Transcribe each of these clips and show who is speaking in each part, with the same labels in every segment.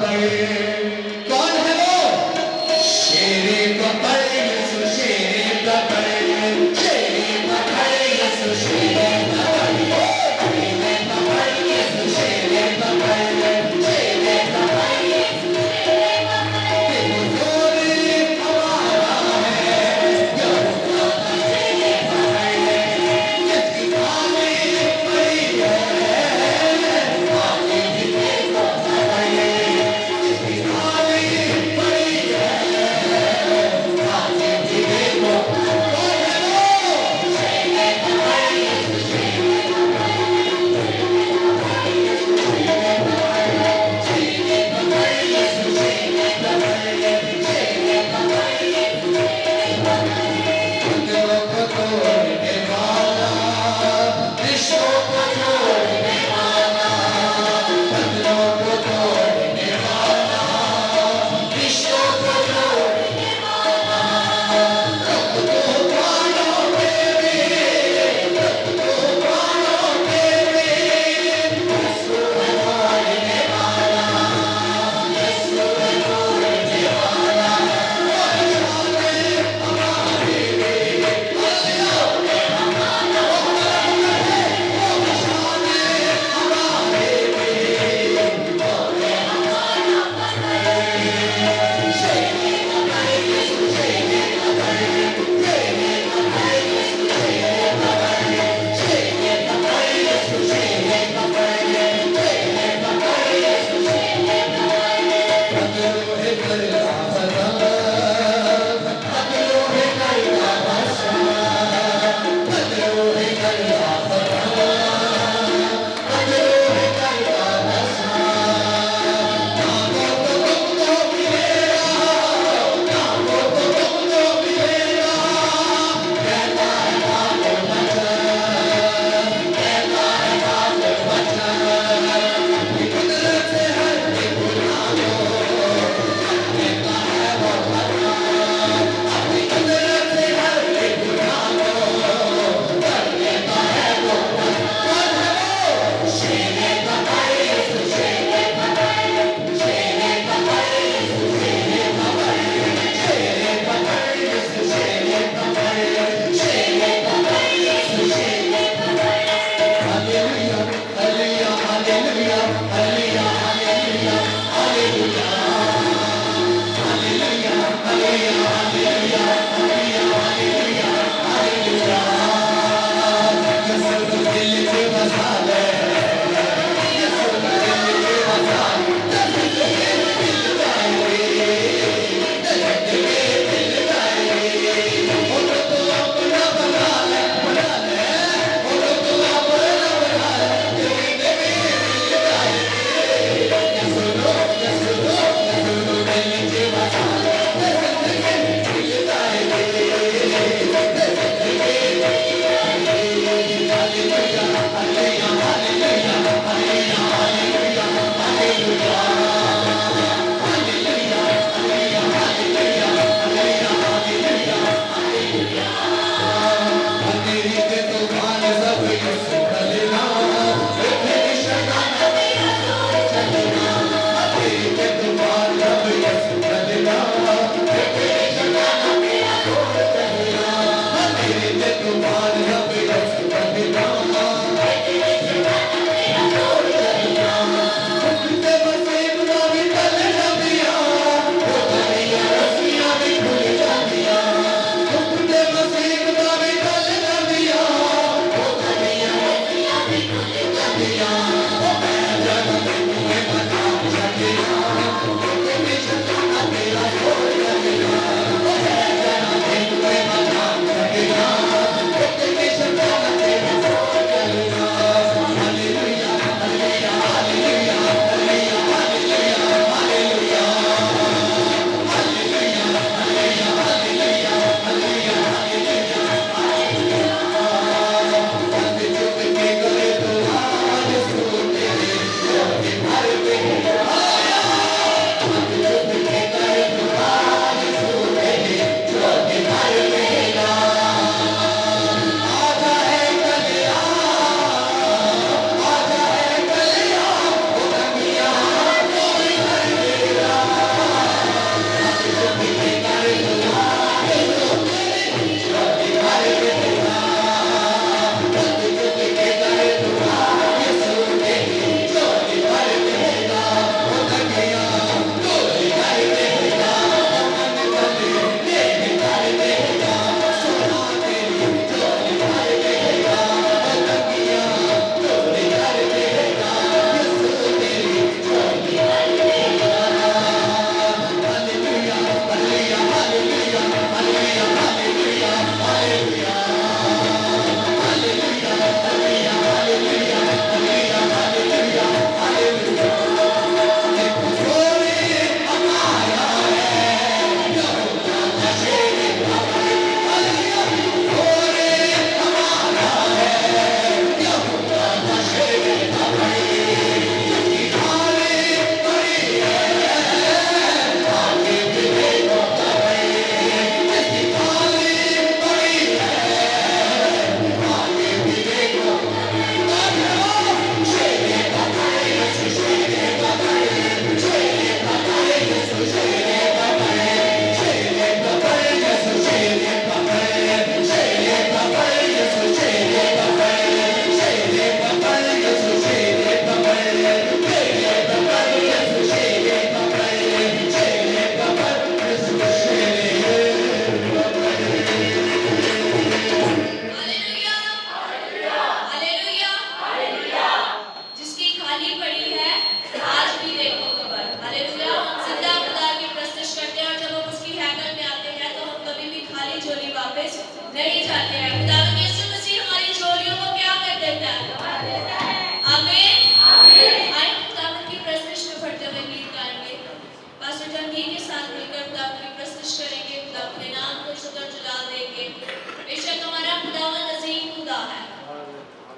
Speaker 1: کون ہے وہ؟ شیر پکڑ یسو شیر پکڑ، شیر پکڑ یسو شیر پکڑ، شیر پکڑ یسو شیر پکڑ، شیر پکڑ یسو شیر پکڑ، یہ حضور ہمارا ہے، یہوہ کا شیر پکڑ، جس کی کھالی پڑی ہے، آگے بھی دیکھو پکڑ، جس کی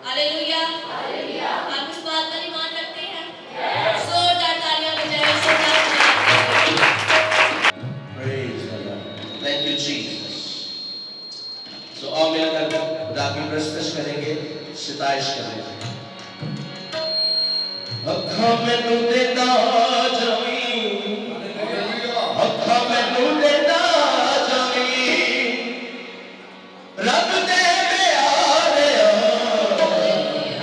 Speaker 2: हालेलुया। आप इस बात पर ईमान रखते हैं? जोरदार तालियां बजाएं, जोरदार तालियां।
Speaker 1: Praise the Lord. Thank you, Jesus. So आओ मिलकर खुदा की प्रस्तुति करेंगे, सिताइश करेंगे। अखा मैनू देता जावी, अखा मैनू देता जावी, रब दे प्यारे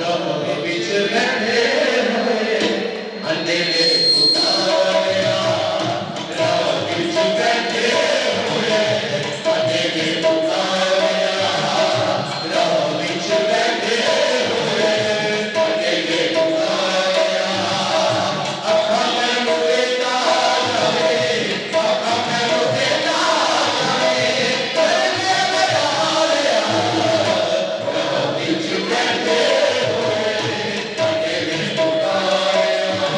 Speaker 1: रब विच बैठे हुए अंधेरे उतारिया, रब विच बैठे हुए अंधेरे उतारिया, रब विच बैठे हुए अंधेरे उतारिया। अखा मैनू देता जावे, अखा मैनू देता जावे, अंधेरे प्यारे रब विच बैठे हुए अंधेरे उतारिया।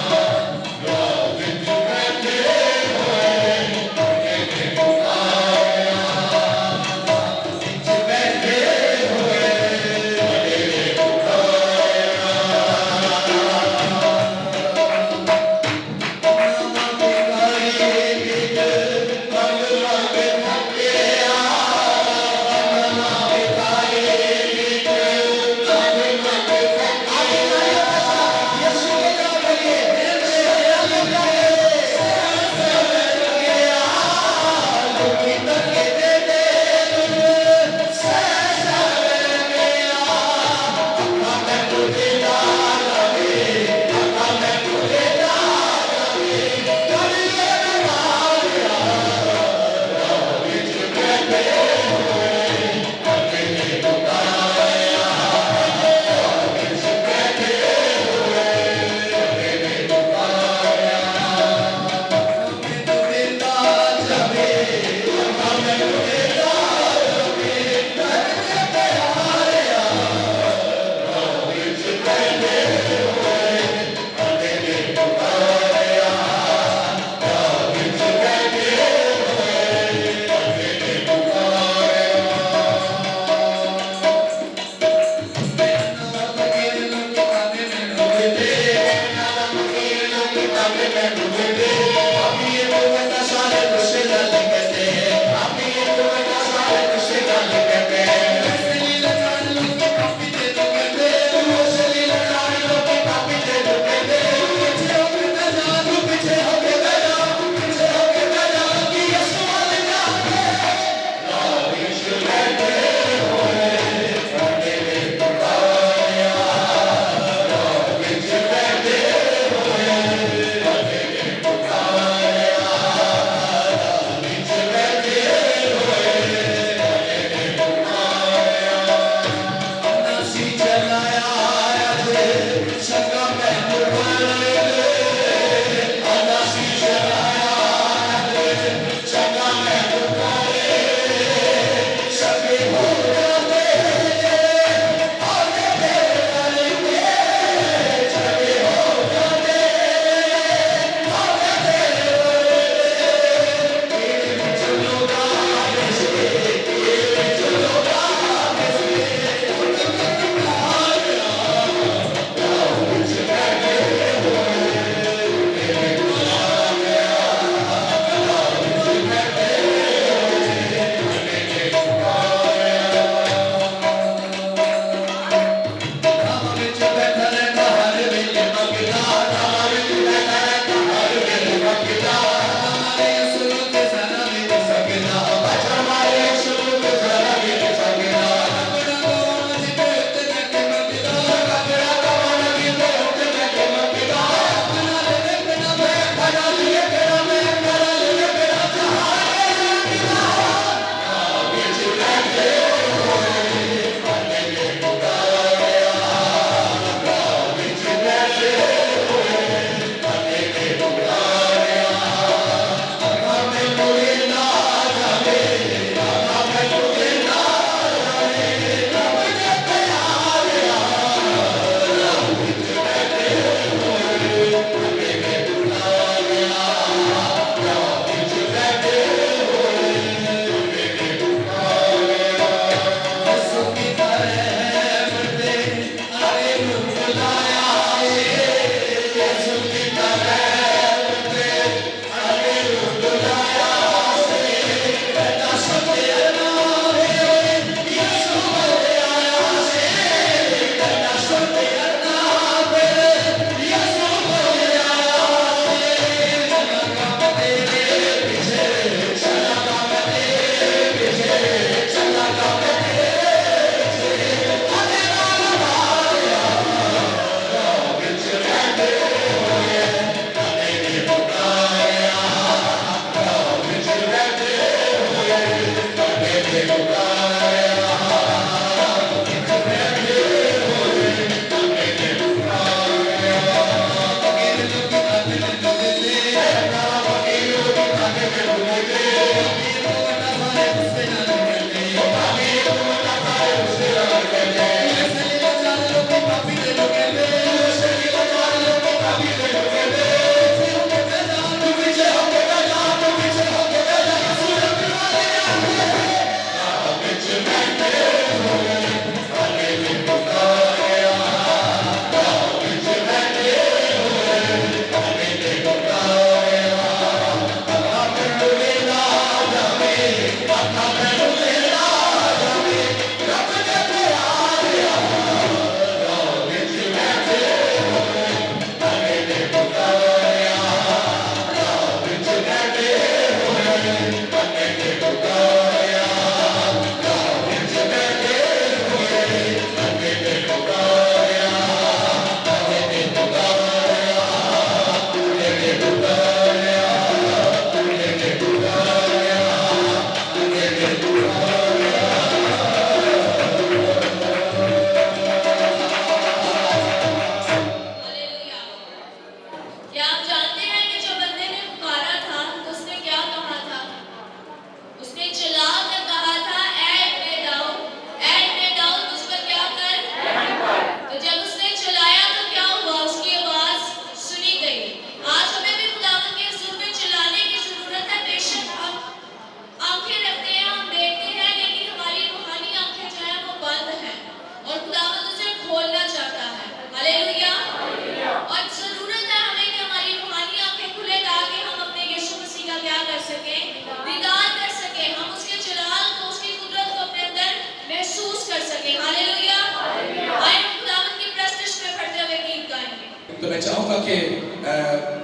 Speaker 3: میں چاہوں گا کہ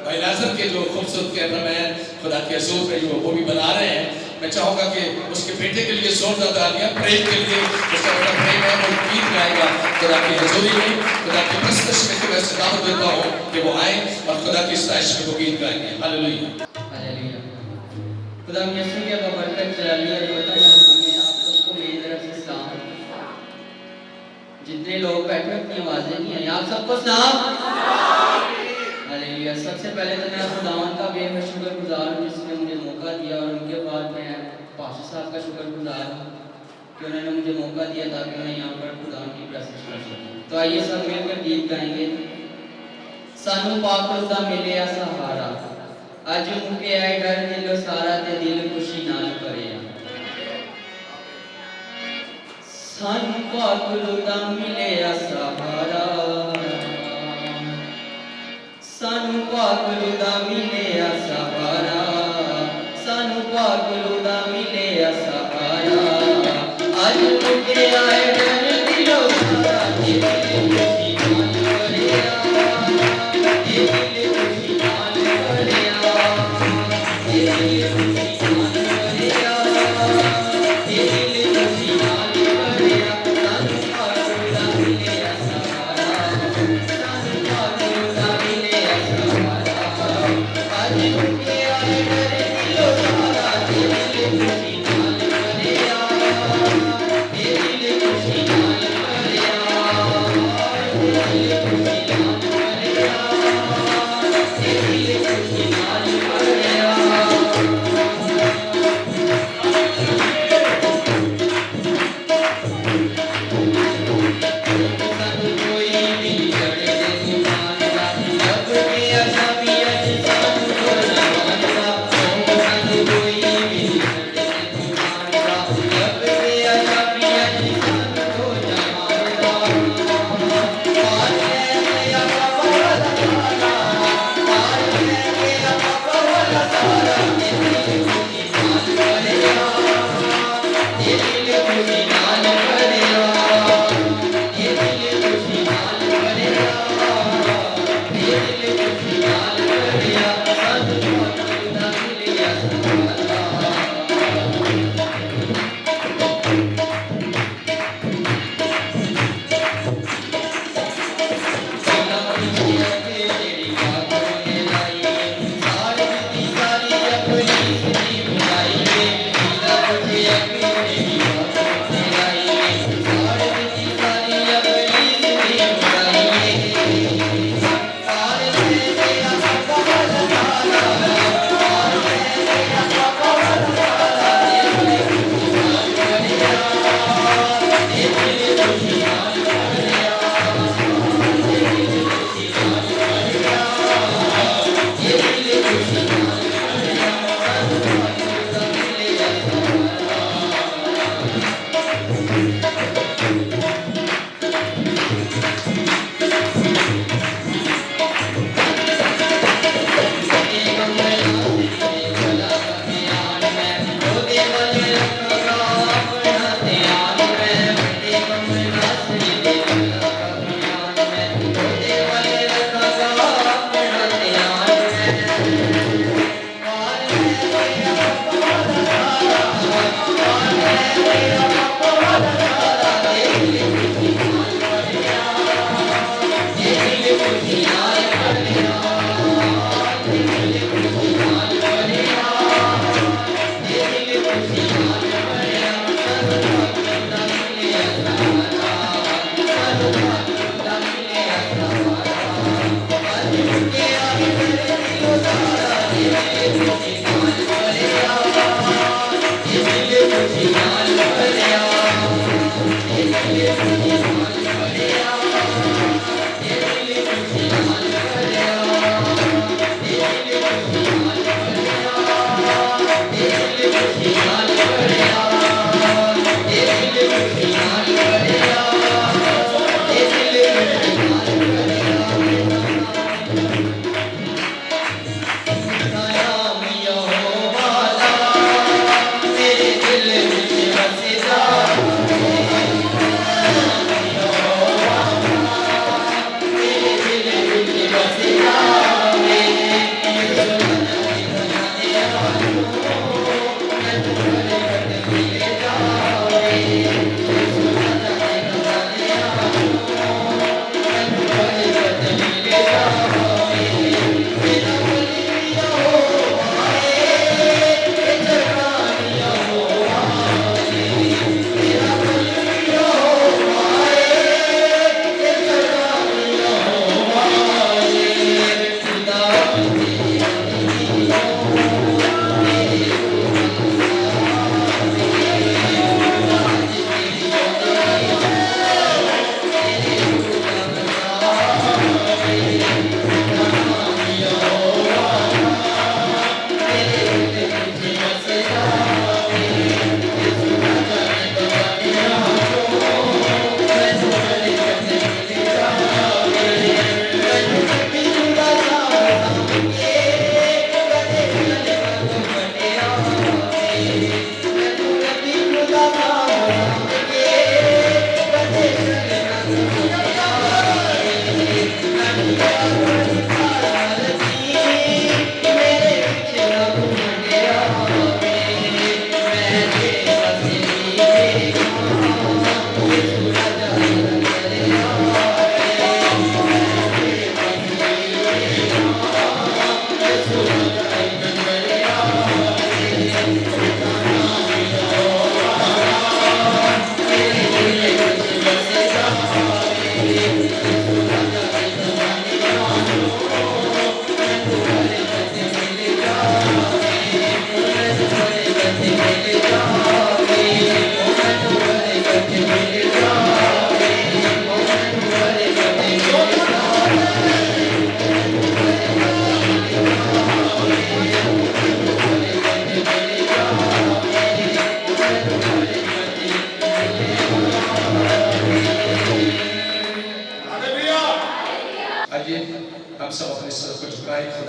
Speaker 3: بھائی ناظر کے جو خوبصورت کیمرہ مین خدا کے حضور میں جو وہ بھی بنا رہے ہیں، میں چاہوں گا کہ اس کے بیٹے کے لیے زوردار تالیاں، پریم کے لیے اس کا بیٹا پریم ہے، وہ گیت گائے گا خدا کی حضوری میں، خدا کی پرستش میں، کہ میں سے دعوت دیتا ہوں کہ وہ آئیں اور خدا کی ستائش میں وہ گیت گائیں گے۔ ہاللیلویہ
Speaker 4: ہاللیلویہ۔ خدا یسوع کی برکت چلالیے البتہ ہمیں آپ سب کو میری طرف سے سلام۔ جتنے لوگ بیٹھے اپنی آوازیں نہیں آئی، آپ سب کو سلام۔ ہاللیلویہ۔ سب سے پہلے تو میں خداوند کا بے حد شکر گزار ہوں جس نے مجھے موقع دیا، اور ان کے بعد میں پاسٹر صاحب کا شکر گزار ہوں کہ انہوں نے مجھے موقع دیا تاکہ میں یہاں پر خداوند کی پرستش کر سکوں۔ تو آئیے سب مل کر گیت گائیں گے۔ سانو پاک خدا ملیا سہارا، اج مکے آئے ڈر دلو سارا تے دل خوشی نال بھریا۔ سانو پاک خدا ملیا سہارا، سانو پاک خدا ملیا سہارا، سانو پاک خدا ملیا سہارا، اج مکے آئے ڈر دلو سارا تے دل خوشی نال بھریا، تے دل خوشی نال بھریا، تے دل خوشی نال بھریا، تے دل خوشی نال بھریا۔ سانو پاک خدا ملیا سہارا، سانو پاک خدا ملیا سہارا، اج مکے آئے ڈر دلو سارا تے دل خوشی نال بھریا، تے دل خوشی نال بھریا، تے دل خوشی نال بھریا، تے دل خوشی نال بھریا۔ سانو کوئی بھی چڑھے طوفان دا، رب کے عذابی اج سانو ڈرنا ماندا، سانو کوئی بھی چڑھے طوفان دا، رب کے عذابی اج سانو ڈرنا ماندا۔ پار ہے گیا بابا والا سارا، پار ہے گیا بابا والا سارا، تے دل خوشی نال بھریا، تے دل خوشی نال بھریا، تے دل خوشی نال بھریا، تے دل خوشی نال بھریا۔ سانو پاک خدا ملیا سہارا،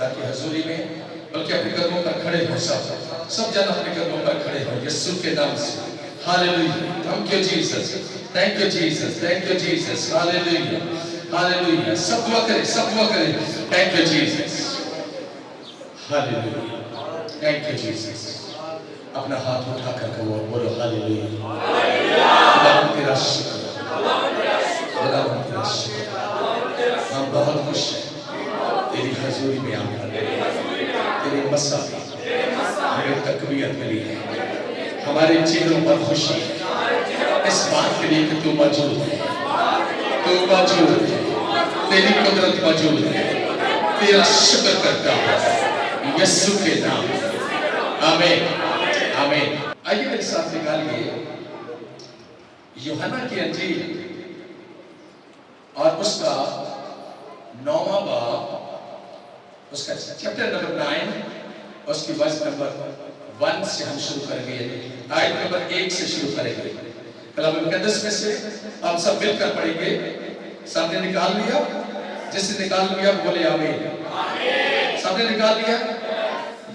Speaker 3: खुदा की हजूरी में, बल्कि अपने कदमों पर खड़े हो। सब जन अपने कदमों पर खड़े हो यीशु के नाम से। Hallelujah, thank you Jesus, thank you Jesus, thank you Jesus, hallelujah, hallelujah. सब दुआ करें, सब दुआ करें। Thank you Jesus, hallelujah, thank you Jesus. अपना हाथ उठाकर कहो, बोलो हालेलुया। खुदा तेरा शुक्र, खुदा तेरा शुक्र। हम बहुत खुश हैं तेरी हजूरी में आकर, तेरे मसा हमें तकबीयत मिली है। हमारे चेहरों पर खुशी इस बात के लिए कि तू मौजूद है, तू मौजूद है, तेरी कुदरत मौजूद है। तेरा शुक्र करता हूं यीशु के नाम, आमीन, आमीन। आइए मेरे साथ निकालिए यूहन्ना की अंजील और उसका 9वां बाब, उसका चैप्टर नंबर 9, उसकी वर्स नंबर 1 से हम शुरू करेंगे, आयत नंबर 1 से शुरू करेंगे। कलाम मुकद्दस में से हम सब मिलकर पढ़ेंगे। सामने निकाल लिया? जिसने निकाल लिया बोले आमीन। सामने निकाल लिया?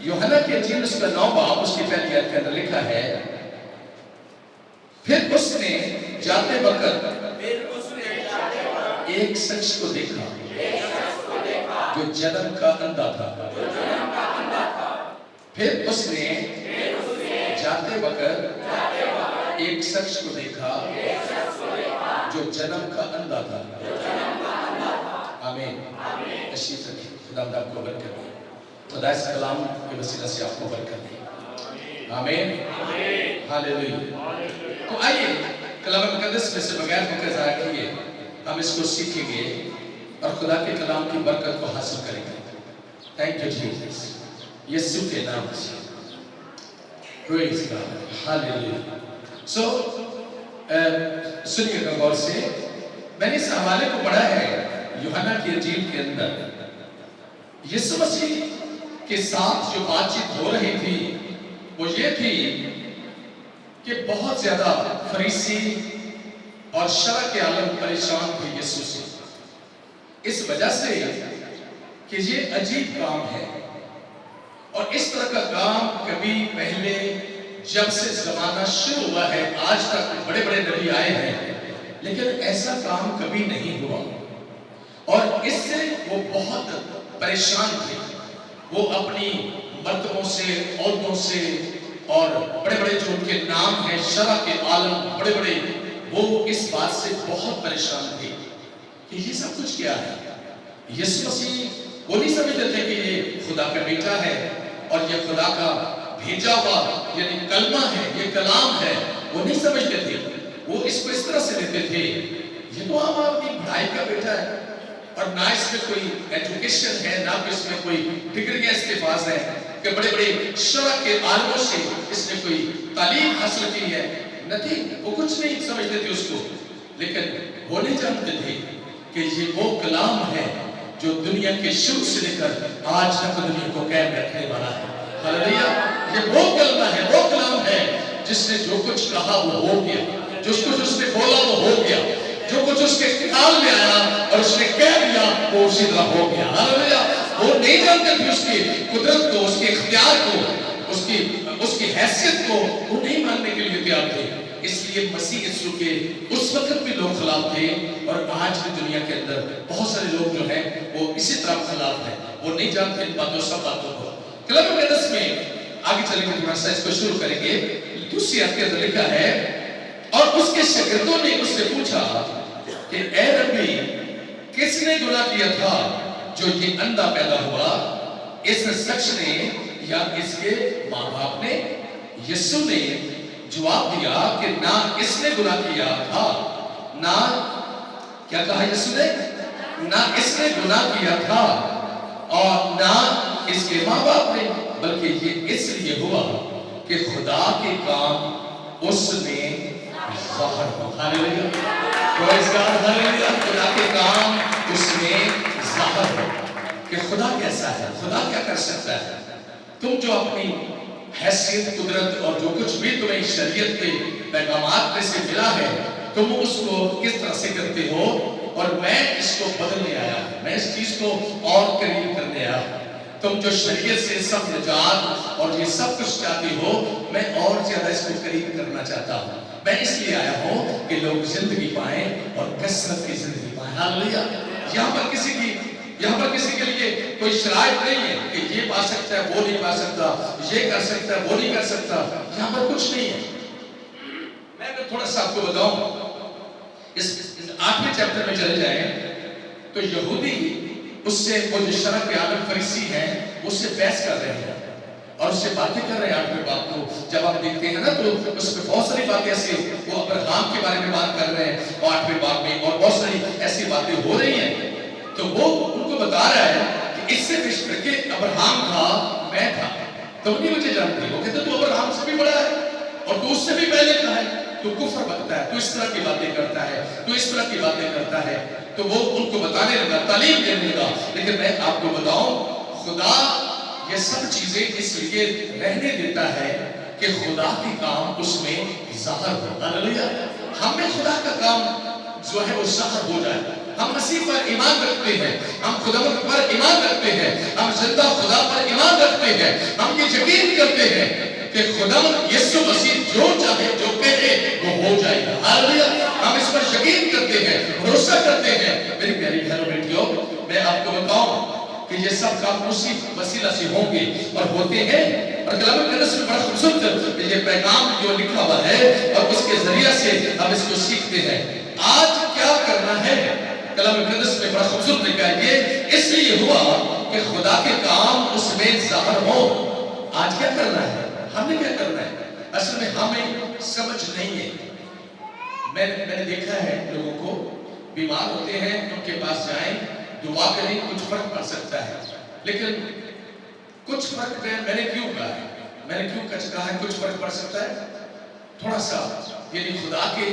Speaker 3: यूहन्ना की अंजील उसका 9वां बाब, उसकी पहली आयत के अंदर लिखा है, फिर उसने जाते वक्त एक शख्स को देखा जो जन्म का अंधा था। फिर उसने जाते वक्त एक शख्स को देखा जो जन्म का अंधा था। आमीन। तशरीफ रखिए। खुदा आपको बरकत दे, खुदा इस कलाम के वसीला से आपको बरकत दे। आमीन, हालेलुया। तो आइए कलाम मुकद्दस में से बगैर वक्त ज़ाया किए हम इसको सीखेंगे और खुदा के कलाम की बरकत को हासिल करेंगे। थैंक यू जीसस, यीशु के नाम से। Praise God, hallelujah. सो सुनिएगा गौर से, मैंने इस हवाले को पढ़ा है यूहन्ना की अंजील के अंदर। यीशु मसीह के साथ जो बातचीत हो रही थी वो ये थी कि बहुत ज्यादा फरीसी और शरअ के आलम परेशान थे यीशु से, इस वजह से कि ये अजीब काम है और इस तरह का काम कभी पहले जब से जमाना शुरू हुआ है आज तक बड़े बड़े नबी आए हैं, लेकिन ऐसा काम कभी नहीं हुआ। और इससे वो बहुत परेशान थे। वो अपनी मर्तबों से, औरतों से और बड़े बड़े जो उनके नाम हैं शरअ के आलम बड़े बड़े, वो इस बात से बहुत परेशान थे कि ये सब कुछ क्या है। यीशु मसीह वो नहीं समझते थे कि ये खुदा का बेटा है और ये खुदा का भेजा हुआ यानी कलमा है, ये कलाम है, वो नहीं समझते थे। वो इसको इस तरह से लेते थे, ये तो आम आदमी भाई का बेटा है और ना इसमें कोई एजुकेशन है, ना इसमें कोई डिग्रियां इसके पास है कि बड़े बड़े शरअ के आलमों से इसने कोई तालीम हासिल की है, नहीं, वो कुछ नहीं समझते थे उसको। लेकिन वो नहीं जानते थे कि ये वो कलाम है जो दुनिया के शुरू से लेकर आज तक दुनिया को कायम रखने वाला है। हालेलुया। ये वो कलमा है, वो कलाम है जिसने जो कुछ कहा वो हो गया, जो कुछ उसने बोला वो हो गया, जो कुछ उसके ख्याल में आया और उसने कह दिया वो उसी तरह हो गया। हालेलुया। वो नहीं जानते थे उसकी कुदरत को, उसके इख्तियार को, उसकी हैसियत को वो नहीं मानने के लिए तैयार थे। इसलिए मसीह यीशु के उस वक्त भी लोग खिलाफ थे और आज की दुनिया के अंदर बहुत सारे लोग जो हैं वो इसी तरह खिलाफ हैं। वो नहीं जानते इन बातों सब बातों को। कलाम मुकद्दस में आगे चलेंगे, थोड़ा सा इसको शुरू करेंगे। दूसरी आयत के अंदर लिखा है, और उसके शागिर्दों ने उससे पूछा कि ए रब्बी, किसने गुनाह किया था जो ये अंधा पैदा हुआ, इस शख्स ने या इसके माँ बाप ने? यीशु ने जवाब दिया कि ना इसने गुनाह किया था, ना, क्या कहा यीशु ने? ना इसने गुनाह किया था और ना इसके माँ बाप ने, बल्कि ये इसलिए हुआ कि खुदा के काम उसमें ज़ाहिर हो। Hallelujah, praise God, hallelujah. खुदा के काम उसमें ज़ाहिर हो कि खुदा कैसा है, खुदा क्या कर सकता है। तुम जो अपनी हैसियत, कुदरत और जो कुछ भी तुम्हें शरीयत के पैगामात में से मिला है, तुम उसको किस तरह से करते हो। और मैं इसको बदलने आया, मैं इस चीज को और करीब करने आया। तुम जो शरीयत से सब निजात और ये सब कुछ चाहती हो, मैं और ज्यादा इसको करीब करना चाहता हूँ। मैं इसलिए आया हूँ कि लोग जिंदगी पाएं और कसरत की जिंदगी पाएं। हालेलुया। यहाँ पर किसी के लिए कोई शराइत नहीं है कि ये पा सकता है, वो नहीं पा सकता, ये कर सकता है, वो नहीं कर सकता। यहाँ पर कुछ नहीं है। मैं अगर थोड़ा सा आपको बताऊं, इस 8वें चैप्टर में चले जाएं तो यहूदी उससे, वो जो शरक के आलम फरीसी हैं, उससे बहस कर रहे हैं और उससे बातें कर रहे हैं। 8वें बात को जब आप देखते हैं ना तो उसमें बहुत सारी बातें ऐसी, वो अब्राहम के बारे में बात कर रहे हैं और 8वें बात में, और बहुत सारी ऐसी बातें हो रही हैं। तो वो उनको बता रहा है कि इससे बेशक के अब्राहम था, मैं था, तुम नहीं मुझे जानते। वो कहते तू अब्राहम से भी बड़ा है और तू उससे भी पहले का है, तू कुफ्र बकता है, तू इस तरह की बातें करता है, तू इस तरह की बातें करता है। तो वो उनको बताने लगा, तालीम देने लगा। लेकिन मैं आपको बताऊं, खुदा ये सब चीजें इसलिए रहने देता है कि खुदा के काम उसमें ज़ाहिर हो। हालेलुया। हमें खुदा का काम जो है वो ज़ाहिर हो जाए। हम मसीह पर ईमान रखते हैं, हम खुदा पर ईमान रखते हैं, हम जिंदा खुदा पर ईमान रखते हैं। हम ये यकीन करते हैं कि खुदा यीशु मसीह जो चाहे, जो कहे, वो हो जाएगा। हालेलुया। हम इस पर यकीन करते हैं, भरोसा करते हैं। मेरी प्यारी बहनों बेटियों, मैं आपको बताऊं कि ये सब काम उसी वसीला से होंगे और होते हैं। और कलाम मुक़द्दस में बड़ा खूबसूरत ये पैगाम जो लिखा हुआ है और उसके जरिए से हम इसको सीखते हैं। आज क्या करना है, कलाम मुक़द्दस में बड़ा खूबसूरत लिखा है, ये इसलिए हुआ कि खुदा के काम उसमें ज़ाहिर हो। आज क्या करना है, हमने क्या करना है, असल में हमें समझ नहीं है। मैंने देखा है लोगों को बीमार होते हैं, उनके पास जाएं, दुआ करें, कुछ फर्क पड़ सकता है। लेकिन कुछ फर्क मैंने क्यों कहा है, मैंने क्यों कहा है कुछ फर्क पड़ सकता है, थोड़ा सा यानी खुदा के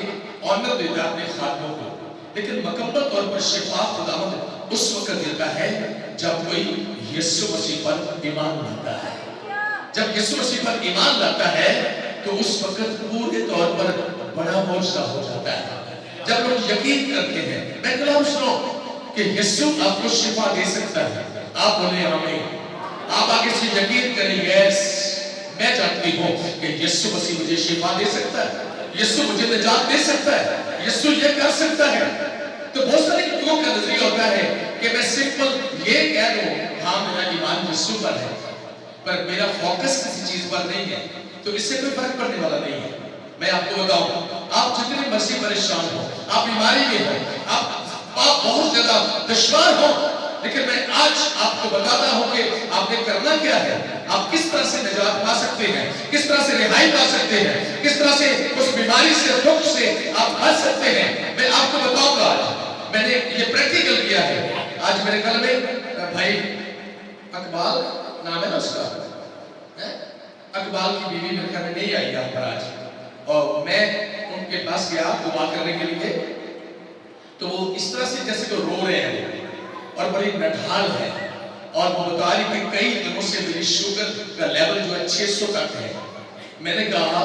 Speaker 3: ऑनर देता है अपने खादमों को। लेकिन मुकम्मल तौर पर शिफा खुदावंद उस वक्त देता है जब कोई यीशु मसीह पर ईमान लाता है। जब यीशु मसीह पर ईमान लाता है तो उस वक्त पूरे तौर पर बड़ा मौजज़ा हो जाता है। जब लोग यकीन करते हैं, मैं कलाम सुनो कि यीशु आपको शिफा दे सकता है, आप बोले आमीन। आप आगे से यकीन करें, यस मैं जानती हूँ कि यीशु मसीह मुझे शिफा दे सकता है, यीशु मुझे निजात दे सकता है, यीशु ये कर सकता है। तो बहुत सारे लोगों का नजरिया होता है कि मैं सिंपल ये कह दूं, हाँ मेरा ईमान यीशु पर है, पर मेरा फोकस किसी चीज पर नहीं है, तो इससे कोई फर्क पड़ने वाला नहीं है। मैं आपको बताऊं, आप जितने मसीह परेशान हो, आप बीमारी में हो, आप बहुत ज्यादा दुश्वार हो, लेकिन मैं आज आपको बताता हूं कि आपने करना क्या है, आप किस तरह से निजात पा सकते हैं, किस तरह से रिहाई पा सकते हैं, किस तरह से उस बीमारी से, दुख से आप बच सकते हैं। मैं आपको बताऊंगा, आज मैंने ये प्रैक्टिकल किया है। आज मेरे घर में भाई अकबाल नाम है ना उसका, अकबाल की बीवी मेरे घर में नहीं आई यहाँ पर आज, और मैं उनके पास गया दुआ करने के लिए। तो वो इस तरह से जैसे तो रो रहे हैं और बड़ी नढाल है, और वो बता रही कि कई दिनों से मेरी शुगर का लेवल जो है 600 तक है। मैंने कहा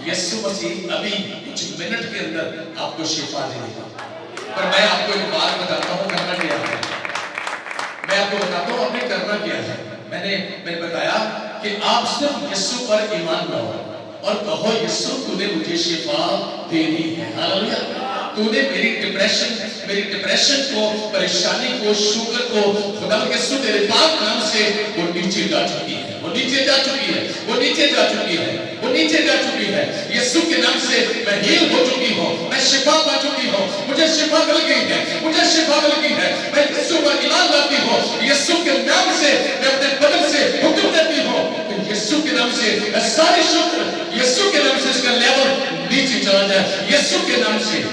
Speaker 3: यीशु मसीह अभी कुछ मिनट के अंदर आपको शिफा दे देगा। पर मैं आपको एक बात बताता हूँ, करना क्या है, मैं आपको बताता हूँ आपने करना क्या है। मैंने बताया कि आप सिर्फ यीशु पर ईमान लाओ और कहो यीशु तूने मुझे शिफा देनी है। हालेलुया। तूने मेरी डिप्रेशन को, परेशानी को, शुगर को, खुदा यीशु तेरे पाक नाम से वो नीचे जा चुकी है, वो नीचे जा चुकी है, वो नीचे जा चुकी है, वो नीचे जा चुकी है। यीशु के नाम से मैं हील हो चुकी हूँ, मैं शिफा पा चुकी हूँ, मुझे शिफा मिल गई है, मुझे शिफा मिल गई है। मैं यीशु पर ईमान लाती हूँ, यीशु के नाम से मैं अपने बदन से हुक्म देती हूँ, यीशु के नाम से सारी शुक्र, यीशु के नाम से इसका लेवल नीचे चला जाए, यीशु के नाम से।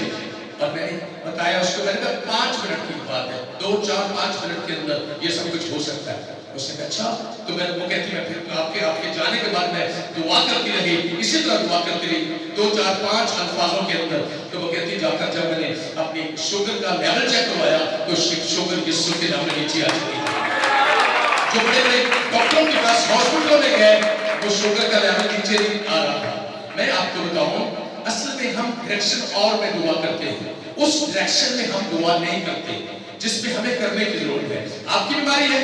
Speaker 3: और मैंने बताया उसको, मैंने कहा 5 मिनट की बात है, 2, 4, 5 मिनट के अंदर ये सब कुछ हो सकता है। उसने कहा अच्छा, तो मैं वो कहती मैं फिर आपके जाने के बाद मैं दुआ करती रही, इसी तरह दुआ करती रही 2, 4, 5 अल्फाजों के अंदर। तो वो कहती जाकर जब मैंने अपनी शुगर का लेवल चेक करवाया तो शुगर यीशु के नाम में नीचे आ चुकी है। जो बड़े बड़े डॉक्टरों के पास हॉस्पिटलों में गए, वो शुगर का लेवल नीचे आ रहा था। मैं आपको बताऊं, असल में हम डायरेक्शन और में दुआ करते हैं, उस डायरेक्शन में हम दुआ नहीं करते जिसमें हमें करने की जरूरत है। आपकी बीमारी है,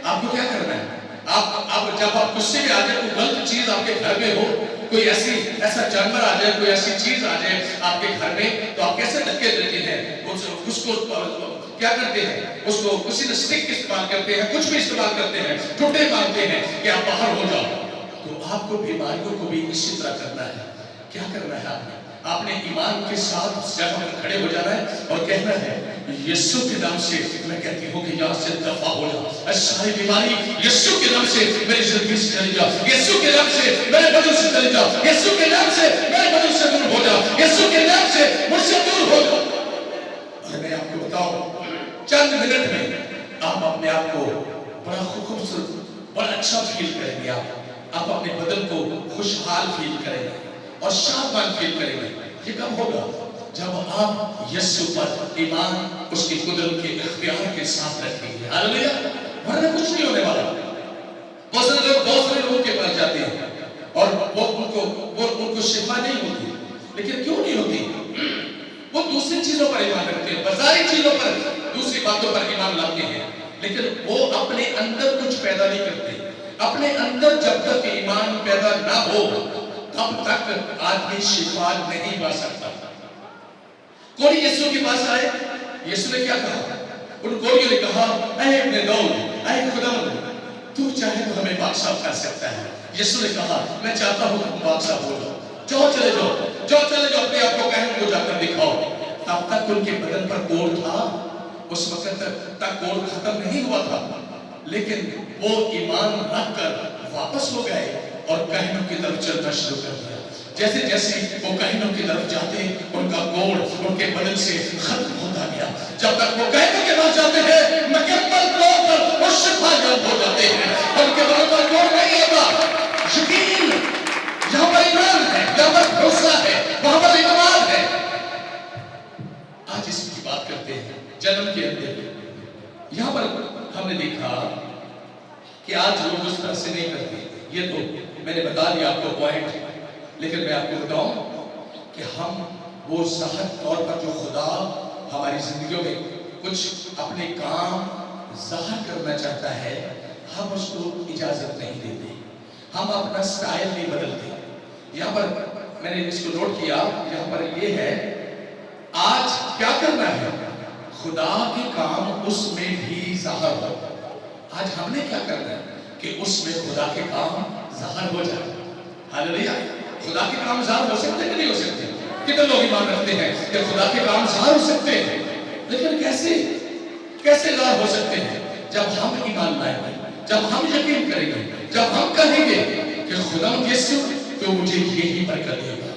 Speaker 3: आपको क्या करना है? आप जब आप गुस्से में आ जाए, कोई गलत चीज आपके घर में हो, कोई ऐसा जानवर आ जाए, कोई ऐसी चीज आ जाए आपके घर में, तो आप कैसे धक्के देते हैं? उसको क्या करते हैं? उसको किसी ने स्टिक इस्तेमाल करते हैं, कुछ भी इस्तेमाल करते हैं, टूटे मारते हैं कि आप बाहर हो जाओ। तो आपको बीमारियों को भी इसी तरह करना है। क्या करना है आपने ईमान के साथ जगह पर खड़े हो जाना है और कहना है, यीशु के नाम से मैं कहती हूँ कि यहाँ से दफा हो जा, सारी बीमारी यीशु के नाम से मेरी जिंदगी से चली जा, यीशु के नाम से मेरे बदन से चली जा, यीशु के नाम से मेरे बदन से दूर हो जा, यीशु के नाम से मुझसे दूर हो जा। और मैं आपको बताऊं, चंद मिनट में आप अपने आप को बड़ा खूबसूरत, बड़ा अच्छा फील करेंगे। आप अपने बदन को खुशहाल फील करेंगे और शानदार फील करेंगे। ये कब होगा? जब आप यीशु पर ईमान, उसकी कुदरत के इख्तियार के साथ रखेंगे। हालेलुया। वरना कुछ नहीं होने वाला। बहुत सारे लोग के पास जाते हैं और वो उनको शिफा नहीं होती। लेकिन क्यों नहीं होती? वो दूसरी चीजों पर ईमान रखते हैं, बाजारी चीजों पर, दूसरी बातों पर ईमान लाते हैं, लेकिन वो अपने अंदर कुछ पैदा नहीं करते। अपने अंदर जब तक ईमान पैदा ना हो, तब तक आदमी शिफा नहीं पा सकता। कोई यीशु के पास आए, यीशु ने क्या कहा? उन कोड़ियों ने कहा, ऐ इब्ने दाऊद, ऐ खुदावंद, तू चाहे तो हमें बादशाह कर सकता है। यीशु ने कहा, मैं चाहता हूँ तुम बादशाह हो जाओ, जाओ चले जाओ, अपने आप को कहने को जाकर दिखाओ। तब तक उनके बदन पर कोड़ था, उस वक्त तक कोड़ खत्म नहीं हुआ था, लेकिन वो ईमान रखकर वापस हो गए और कहनों की तरफ चलना शुरू कर दिया। जैसे जैसे वो कहनों की तरफ जाते, उनका कोड़ उनके बदन से खत्म होता गया। जब तक वो कहनों के पास जाते हैं, मुकम्मल तौर पर वो शिफायाब हो जाते हैं। उनके बदन पर कोड़ नहीं होता। यकीन, जहाँ पर ईमान है, जहाँ पर भरोसा है, वहाँ पर इत्मीनान है। आज इसकी बात करते हैं जन्म के अंदर। यहाँ पर हमने देखा कि आज लोग उस तरह से नहीं करते। ये तो मैंने बता दिया आपको पॉइंट, लेकिन मैं आपको बताऊं कि हम वो ज़ाहिर तौर पर जो खुदा हमारी जिंदगियों में कुछ अपने काम ज़ाहिर करना चाहता है, हम उसको इजाजत नहीं देते, हम अपना स्टाइल नहीं बदलते। यहाँ पर मैंने इसको नोट किया, यहाँ पर ये है, आज क्या करना है? खुदा के काम उसमें भी ज़ाहिर हो। आज हमने क्या करना है कि उसमें खुदा के काम ज़ाहिर हो जाए। हालेलुया। खुदा के काम ज़ाहिर हो सकते कि नहीं हो सकते? कितने लोग ईमान रखते हैं कि खुदा के काम ज़ाहिर हो सकते हैं, लेकिन कैसे ज़ाहिर हो सकते हैं? जब हम ईमान लाएंगे, जब हम यकीन करेंगे, जब हम कहेंगे कि खुदा यीशु तो मुझे यही बरकत देगा,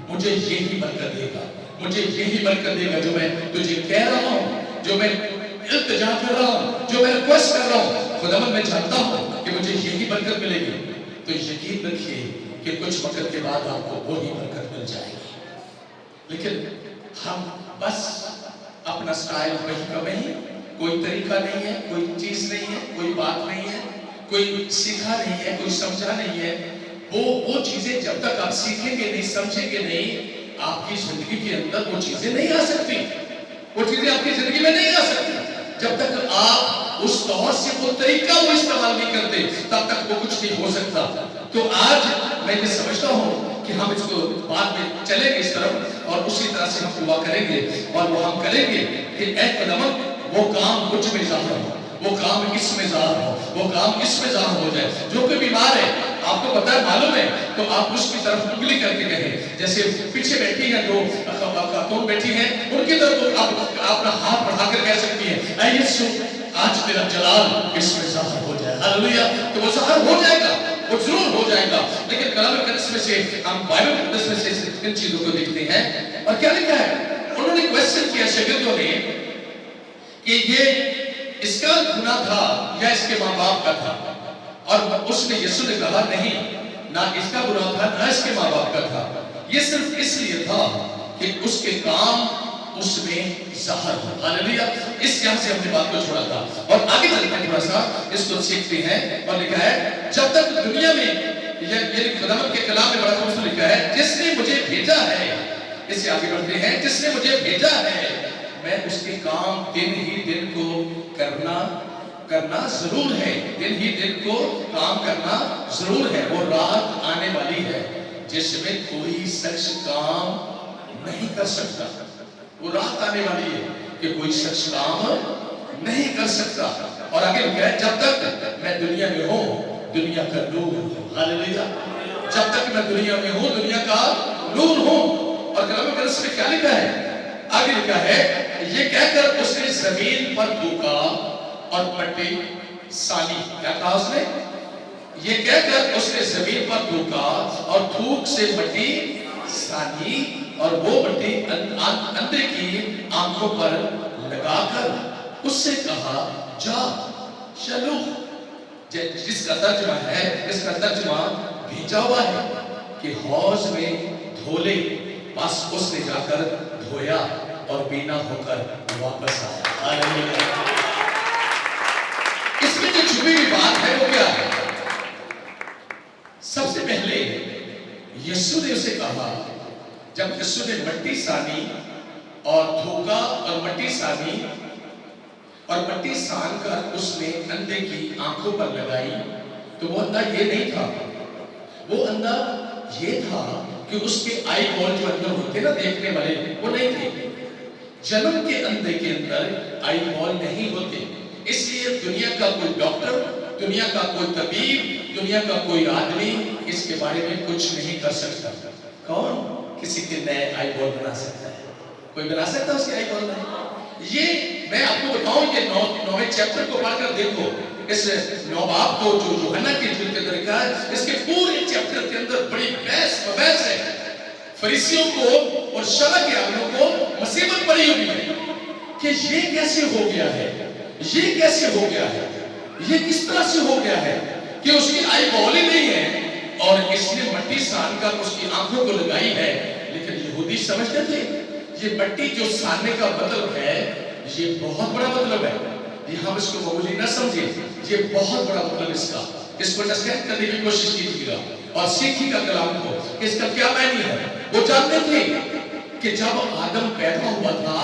Speaker 3: मुझे यही बरकत देगा, मुझे यही बरकत देगा जो मैं तुझे कह रहा हूँ, जो मैं इल्तिजा कर रहा हूँ, जो मैं रिक्वेस्ट कर रहा हूँ। खुदावंद मैं जानता हूँ कि मुझे यही बरकत मिलेगी। तो यकीन रखिए कि कुछ वक्त के बाद आपको वही बरकत मिल जाएगी। लेकिन हम बस अपना स्टाइल वही का वही, कोई तरीका नहीं है, कोई चीज नहीं है, कोई बात नहीं है, कोई सीखा नहीं है, कोई समझा नहीं है। वो चीजें जब तक आप सीखेंगे नहीं, समझेंगे नहीं, आपकी जिंदगी के अंदर वो चीजें नहीं आ सकती। वो चीजें आपकी जिंदगी में नहीं आ सकती जब तक आप उस तौर से वो तरीका वो इस्तेमाल नहीं करते, तब तक वो कुछ नहीं हो सकता। तो आज मैं ये समझता हूँ कि हम इसको बाद में चलेंगे इस तरफ और उसी तरह से हम दुआ करेंगे और वो हम करेंगे कि ऐ खुदावंद वो काम कुछ में ज़ाहिर हो, वो काम इसमें ज़ाहिर हो, वो काम इसमें ज़ाहिर हो जाए। जो कोई बीमार है, आपको पता है, मालूम है, तो आप उसकी तरफ उंगली करके कहें। जैसे पीछे बैठी हैं जो खातून बैठी हैं, उनकी तरफ आप अपना हाथ बढ़ाकर कह सकती हैं, ऐ यीशु आज तेरा जलाल इसमें ज़ाहिर हो जाए। हालेलुया। तो वो ज़ाहिर हो जाएगा, वो जरूर हो जाएगा। लेकिन कलाम मुक़द्दस में से हम बाइबल मुक़द्दस में से इन चीजों को देखते हैं और क्या लिखा है? उन्होंने क्वेश्चन किया शागिर्दों ने कि ये इसका गुनाह था या इसके माँ बाप का था, और उसने यीशु ने कहा नहीं, ना इसका गुनाह था ना इसके माँ बाप का था, ये सिर्फ इसलिए था कि उसके काम उसमें ज़ाहिर हो। हालेलुया। इस यहाँ से हमने बात को छोड़ा था और आगे चलकर थोड़ा सा इसको सीखते हैं। और लिखा है, जब तक दुनिया में, ये खुदावंद के कलाम में बड़ा खूबसूरत लिखा है, जिसने मुझे भेजा है, इससे आगे बढ़ते हैं, जिसने मुझे भेजा है मैं उसके काम दिन ही दिन को करना करना जरूर है, दिन ही दिन को काम करना जरूर है। वो रात आने वाली है जिसमें कोई शख्स काम नहीं कर सकता। वो रात आने वाली है कि कोई शख्स काम नहीं कर सकता। और आगे क्या है, जब तक मैं दुनिया में हूँ दुनिया का नूर हूँ। हालेलुया। जब तक मैं दुनिया में हूँ दुनिया का नूर हूँ। और कलाम मुक़द्दस में क्या लिखा है, आगे लिखा है, ये कहकर उसने जमीन पर थूका और मट्टी सानी। क्या कहा उसने? ये कहकर उसने जमीन पर थूका और थूक से मट्टी सानी और वो मट्टी अंधे की आंखों पर लगाकर उससे कहा, जा चलो। जिसका तर्जुमा है, इसका तर्जुमा भेजा हुआ है कि हौज में धो ले। बस उसने जाकर धोया और बीना होकर वापस आया। हालेलुया। इसमें जो छुपी हुई बात है वो क्या है? सबसे पहले यीशु ने उसे कहा, जब यीशु ने मट्टी सानी और धोखा और मट्टी सानी और मट्टी सान कर उसने अंधे की आंखों पर लगाई, तो वो अंधा ये नहीं था। वो अंधा ये था कि उसके आई बॉल जो अंदर होते ना देखने वाले, वो नहीं थे। जन्म के अंधे के अंदर आई बॉल नहीं होते। इसलिए दुनिया का कोई डॉक्टर, दुनिया का कोई तबीब, दुनिया का कोई आदमी इसके बारे में कुछ नहीं कर सकता। कौन किसी के नए आई बॉल बना सकता है? कोई बना सकता है उसके आई बॉल नहीं? ये मैं आपको बताऊं, ये 9वें चैप्टर को पढ़कर देखो, इस 9 बाब को जो यूहन्ना की इंजील के अंदर लिखा है, इसके पूरे चैप्टर के अंदर बड़ी बहस है। फरीसियों को और शरअ के आलिमों को मुसीबत पड़ी हुई है कि ये कैसे हो गया है, ये कैसे हो गया है, ये किस तरह से हो गया है कि उसकी आई बॉल ही नहीं है और इसने मट्टी सान कर उसकी आंखों को लगाई है। लेकिन यहूदी समझते थे ये मट्टी जो सानने का मतलब है, ये बहुत बड़ा मतलब है। ये हम इसको मामूली न समझे, ये बहुत बड़ा मतलब इसको अंडरस्टैंड करने की कोशिश कीजिएगा और सीखिएगा कलाम को, इसका क्या मायने है। वो जानते थे कि जब आदम पैदा हुआ था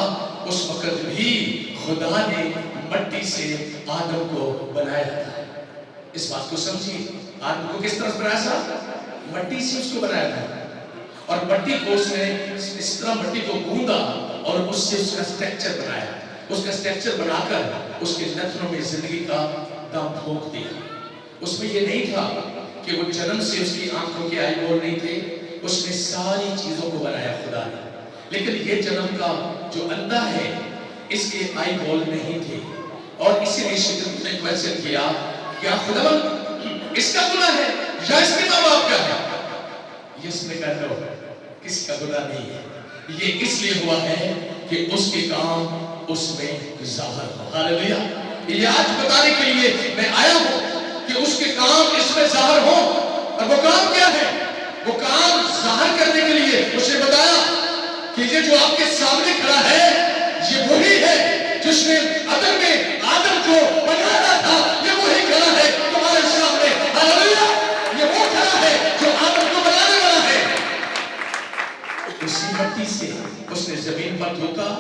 Speaker 3: उस वक्त भी खुदा ने मट्टी से आदम को बनाया था। इस बात को समझिए, आदम को किस तरह बनाया था? मट्टी से उसको बनाया था और मट्टी को उसने इस तरह मट्टी को गूंदा और उससे उसका स्ट्रक्चर बनाया। उसका स्ट्रक्चर बनाकर उसके नथनों में जिंदगी का दम फूंक दिया। उसमें ये नहीं था कि वो जन्म से उसकी आंखों के आई बॉल नहीं थे, उसने सारी चीजों को बनाया खुदा ने। लेकिन ये जन्म का जो अंधा है इसके आई बॉल नहीं थे और इसीलिए शिद्दत ने क्वेश्चन किया, क्या खुदावंद इसका गुनाह है या इसके माँ बाप का है? इसने कहा नो, किसका गुनाह नहीं है। ये इसलिए हुआ है कि उसके काम उसमें ज़ाहिर हो। हालेलुया। ये आज बताने के लिए मैं आया हूं कि उसके काम इसमें ज़ाहिर हो। और वो काम क्या है? वो काम ज़ाहिर करने के लिए उसने बताया कि ये जो आपके सामने खड़ा है ये वही है जिसने अदम में आदम को बनाया था। ये वही खड़ा है तुम्हारे सामने। हालेलुया। ये वो खड़ा है जो आदम को बनाने वाला है। उसी मट्टी से उसने जमीन पर धोखा,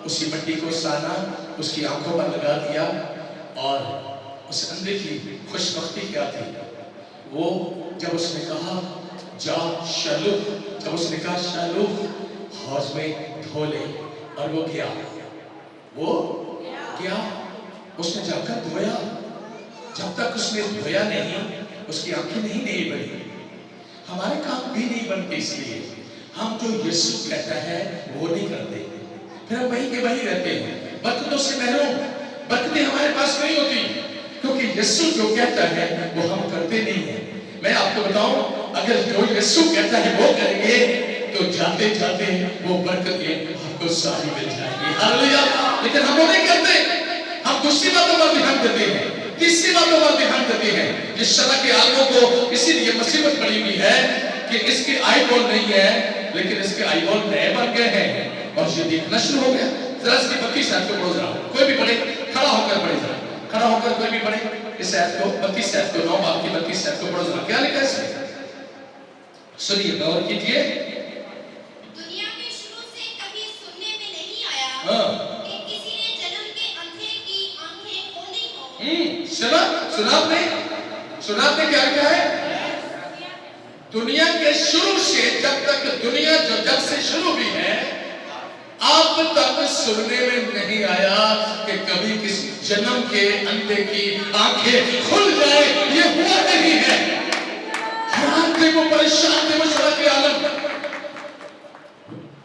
Speaker 3: उसी मट्टी को साना, उसकी आंखों पर लगा दिया और उस अंधे की खुशबख्ती क्या थी? वो जब उसने कहा जा शालू, जब उसने कहा शालू हौज में धो ले, और वो गया उसने जाकर धोया। जब तक उसने धोया नहीं उसकी आंखें नहीं बनी। हमारे काम भी नहीं बनते, इसलिए हम जो यीशु कहता है वो नहीं करते, फिर हम वहीं के वहीं रहते हैं। बरकतों से महरूम, बरकतें हमारे पास नहीं होती क्योंकि यीशु जो कहता है वो हम करते नहीं है। मैं आपको बताऊं, अगर जो यीशु कहता है वो करेंगे तो जाते जाते वो बरकतें आपको सारी मिल जाएंगी। हालेलुया। लेकिन हम वो नहीं करते, हम दूसरी बातों पर ध्यान देते हैं, तीसरी बातों पर ध्यान देते हैं। इस शरअ के आलिमों को इसीलिए मुसीबत पड़ी हुई है कि इसके आई बॉल नहीं है, लेकिन इसके आई बॉल नए बन गए हैं और ये देखना शुरू हो गया। जरा इसकी 32 आयत को पढ़ो, जरा कोई भी पढ़े, खड़ा होकर पढ़े, जरा खड़ा होकर कोई भी पढ़े इस आयत को, 32 आयत को, 9 बाब की 32 आयत को पढ़ो जरा। क्या लिखा है इसमें? सुनिए, गौर कीजिए।
Speaker 2: दुनिया में शुरू से कभी सुनने में नहीं आया
Speaker 3: हाँ।
Speaker 2: कि किसी ने जन्म के अंधे की आंखें खोली हो
Speaker 3: सुना आपने क्या क्या है? दुनिया के शुरू से जब तक दुनिया जब से शुरू हुई है, अब तक सुनने में नहीं आया कि कभी किसी जन्म के अंधे की आंखें खुल जाए। ये हुआ नहीं है। हैरान थे वो, परेशान थे वो शरा के आलम।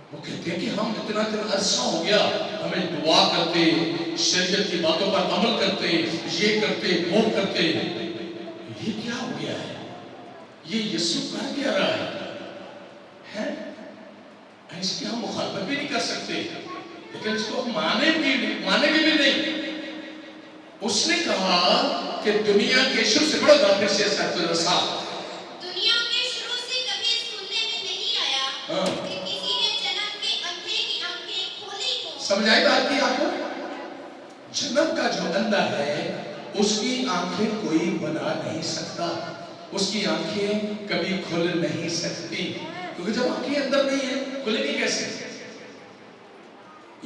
Speaker 3: वो कहते हैं कि हम इतना अरसा हो गया, हमें दुआ करते, शरीयत की बातों पर अमल करते, ये करते वो करते, ये क्या हो गया है? ये यीशु कर क्या रहा है? इसकी हम मुखालफत भी नहीं कर सकते, लेकिन इसको मानेंगे भी नहीं। उसने कहा कि दुनिया के शुरू से, बड़ा फिर से
Speaker 2: दुनिया के शुरू से कभी सुनने में नहीं आया कि किसी ने जन्म के अंधे की आंखें खोली हो।
Speaker 3: समझ आई बात की आपको? जन्म का जो अंधा है उसकी आंखें कोई बना नहीं सकता, उसकी आंखें कभी खुल नहीं सकती, क्योंकि जब आंखें अंदर नहीं है खुलेगी कैसे?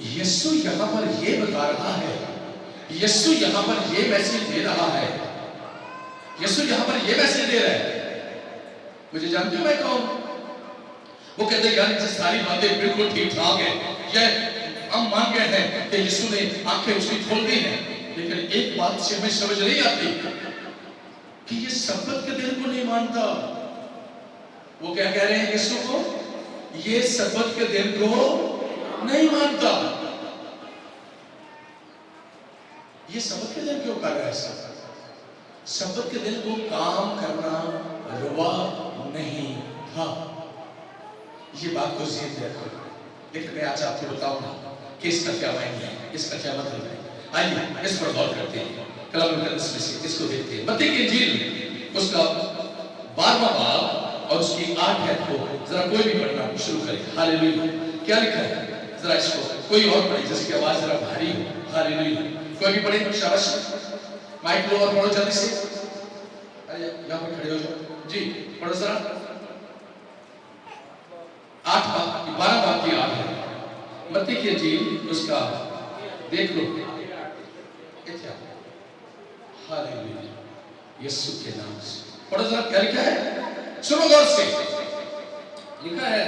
Speaker 3: यीशु यहां पर ये बता रहा है, यीशु यहां पर ये मैसेज दे रहा है, यीशु यहां पर ये मैसेज दे रहा है। मुझे जानते हो मैं कौन? वो कहते हैं यार ये सारी बातें बिल्कुल ठीक ठाक है, ये हम मान गए हैं कि यीशु ने आंखें उसकी खोल दी हैं, लेकिन एक बात से हमें समझ नहीं आती कि ये सब्बत के दिन को नहीं मानता। वो क्या कह रहे हैं यीशु को? ये सब्बत के दिन को नहीं मानता। ये सब्बत के दिन क्यों कर रहा है ऐसा? सब्बत के दिन को काम करना रवा नहीं था। ये बात को ज़हन में रखो। लेकिन मैं आज आपको बताऊंगा कि इसका क्या मायने है, इसका क्या मतलब है। आइए इस पर गौर करते हैं। कलाम मुकद्दस में से इसको देखते हैं। मत्ती की इंजील उसका 12वां बाब और उसकी 8 आयत को जरा कोई भी पढ़ना शुरू करे। हालेलुया। क्या लिखा है जरा इसको कोई और पढ़े जिसकी आवाज जरा भारी हो। हालेलुया। कोई भी पढ़े, शाबाश। माइक लो और पढ़ो जल्दी से। अरे यहाँ पे खड़े हो जाओ जी, पढ़ो जरा। 12 बाब की 8 है मत्ती की इंजील उसका, देख लो। हालेलुया। यीशु के नाम से पढ़ो जरा क्या लिखा है, सुनो गौर से।
Speaker 5: लिखा है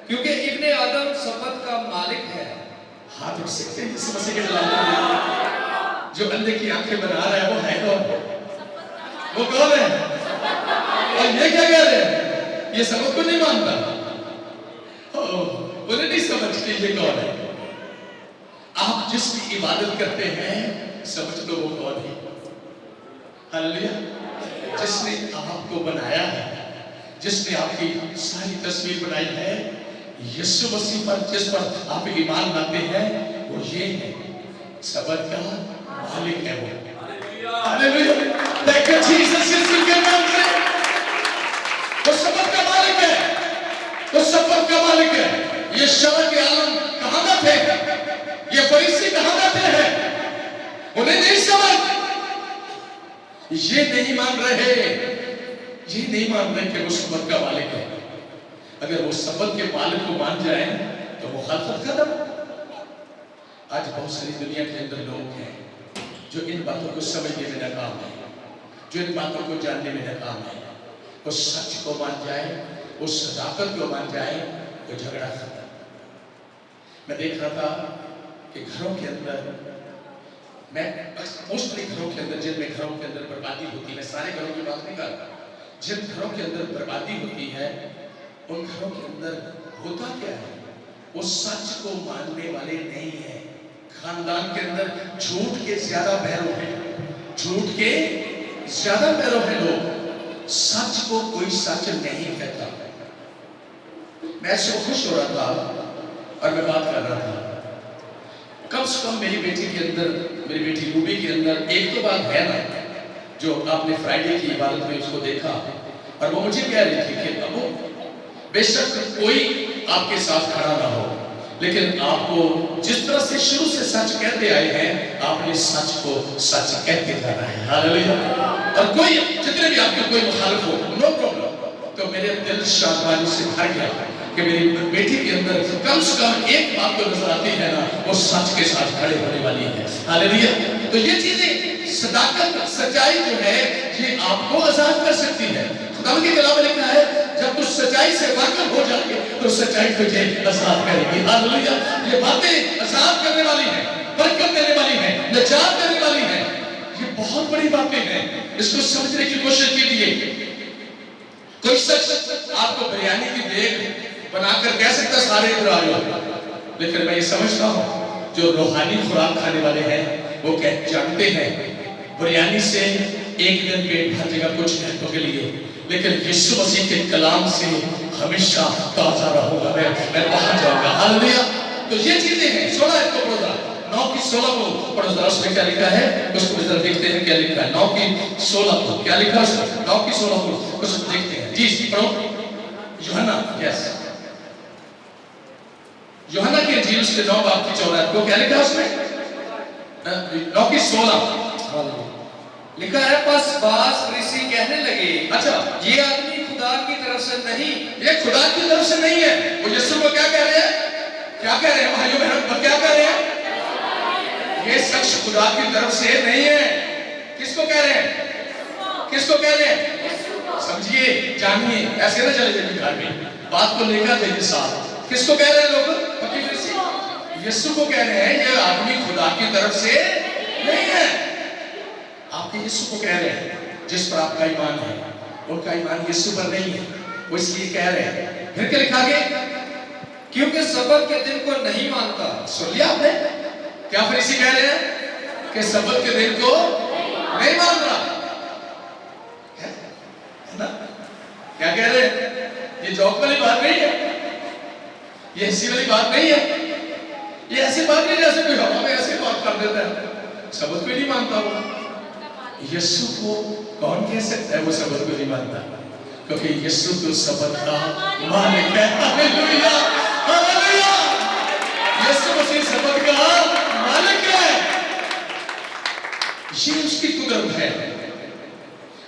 Speaker 5: क्योंकि इब्ने आदम सब्बत का मालिक है।
Speaker 3: हाथ उठ सकते हैं जिस मसीह के नाम जो अंधे की आंखें बना रहा है वो है कौन? वो कौन है? और ये क्या कह रहे हैं? ये सबक को नहीं मानता, उन्हें नहीं समझते ये कौन है। आप जिसकी इबादत करते हैं समझ लो वो कौन है। हालेलुया। जिसने आपको बनाया है, जिसने आपकी सारी तस्वीर बनाई है, यीशु मसीह पर जिस पर आप ईमान लाते हैं वो ये है, सबत का मालिक है वो। हालेलुया। देखो जीसस यीशु के नाम से वो सबत का मालिक है, वो सबत का मालिक है। ये शर के आलम कहां ना थे, ये फरीसी कहां ना थे हैं, उन्हें नहीं समझ, ये नहीं मान रहे, ये नहीं मान रहे कि वो सबत का मालिक है। अगर वो सबत के मालिक को मान जाए तो वो खत्म खत्म। आज बहुत सारी दुनिया के अंदर लोग हैं जो इन बातों को समझने में नाकाम है, जो इन बातों को जानने में नाकाम है। वो सच को मान जाए, वो सदाकत को मान जाए तो झगड़ा खत्म। मैं देख रहा था कि घरों के अंदर, मैं मोस्टली घरों के अंदर, जिनमें घरों के अंदर बर्बादी होती है, मैं सारे घरों की बात नहीं कर रहा, जिन घरों के अंदर बर्बादी होती है उन घरों के अंदर होता क्या है? वो सच को मानने वाले नहीं है। खानदान के अंदर झूठ के ज्यादा पैरों हैं, झूठ के ज्यादा पैरों हैं लोग, सच को कोई सच नहीं कहता। मैं ऐसे खुश हो रहा था और मैं बात कर रहा था, कम से कम मेरी बेटी के अंदर, मेरी बेटी रूबी के अंदर एक तो बात है ना, जो आपने फ्राइडे की इबादत में उसको देखा और वो मुझे कह रही थी कि अब बेशक कोई आपके साथ खड़ा ना हो, लेकिन आपको जिस तरह से शुरू से सच कहते आए हैं, आपने सच को सच कहते जाना है। हालेलुया। और कोई जितने भी आपके कोई मुखालिफ हो, नो प्रॉब्लम। तो मेरे दिल शादमानी से भर गया कि मेरी बेटी के अंदर कम से कम एक बात तो नजर आती है ना, वो सच के साथ खड़े होने वाली है। हालेलुया। तो ये चीजें صداقت سچائی جو ہے یہ آپ کو آزاد کر سکتی ہے. خدا کے کلام میں لکھا ہے جب تو سچائی سے واقف ہو جائے گے تو سچائی تجھے آزاد کرے گی. ہاللیلویا. یہ باتیں آزاد کرنے والی ہیں, برکت دینے والی ہیں, نجات دینے والی ہیں. یہ بہت بڑی باتیں ہیں, اس کو سمجھنے کی کوشش کیجیے. کوئی شخص آپ کو بریانی کی دیگ بنا کر کہہ سکتا سارے ادھر آ جاؤ, لیکن میں یہ سمجھتا ہوں جو روحانی خوراک کھانے والے ہیں وہ جانتے ہیں بریانی سے ایک دن پیٹ بھر جائے گا کچھ گھنٹوں کے لیے, لیکن یسوع مسیح کے کلام سے ہمیشہ تازہ رہوں گا, میں وہاں جاؤں گا. ہاللیلویا. تو یہ چیزیں ہیں. 16 کو پڑھو ذرا, 9 کی 16 کو پڑھو ذرا, اس میں کیا لکھا ہے اس کو ذرا دیکھتے ہیں کیا لکھا ہے. 9 کی 16 کو کیا لکھا ہے, 9 کی 16 کو اس کو دیکھتے ہیں. جی پڑھو. یوحنا, یس, یوحنا کی انجیل اس کے 9 باب کی 14 کو کیا لکھا ہے اس میں, 9 کی 16
Speaker 5: لکھا ہے پس بعض فریسی کہنے لگے
Speaker 3: اچھا
Speaker 5: یہ آدمی خدا کی طرف سے نہیں,
Speaker 3: یہ خدا کی طرف سے نہیں ہے. وہ یسوع کو کیا کہہ رہے ہیں, کیا کہہ رہے ہیں بھائیوں بہنوں, کیا کہہ رہے ہیں, یہ شخص خدا کی طرف سے نہیں ہے. کس کو کہہ رہے ہیں, کس کو کہہ رہے ہیں, سمجھیے جانیے, ایسے نہ چلے جائیے گھر میں, بات کو لے کر جائیے ساتھ. کس کو کہہ رہے ہیں لوگ, یسوع کو کہہ رہے ہیں یہ آدمی خدا کی طرف سے نہیں ہے. آپ کے یسوع کو کہہ رہے ہیں جس پر آپ کا ایمان ہے, ان کا ایمان یسوع پر نہیں ہے, وہ اس لیے کہہ رہے ہیں. پھر کیا لکھا گیا,
Speaker 5: کیونکہ سبت کے دن کو نہیں مانتا.
Speaker 3: سن لیا آپ نے, کیا فریسی کہہ رہے ہیں کہ سبت کے دن کو نہیں مان رہا ہے نا, کیا کہہ رہے ہیں, یہ جوک والی بات نہیں ہے, یہ ہنسی والی بات نہیں ہے, یہ ایسی بات نہیں جیسے کوئی ہوا میں ایسی بات کر دیتا ہے. سبت کو نہیں مانتا وہ. یسوع کو کون کہہ سکتا ہے وہ سبت کو نہیں مانتا, کیونکہ یسوع تو سبت کا مالک ہے. ہاللیلویا, ہاللیلویا. یسوع مسیح سبت کا مالک ہے. یہ اس کی قدرت ہے.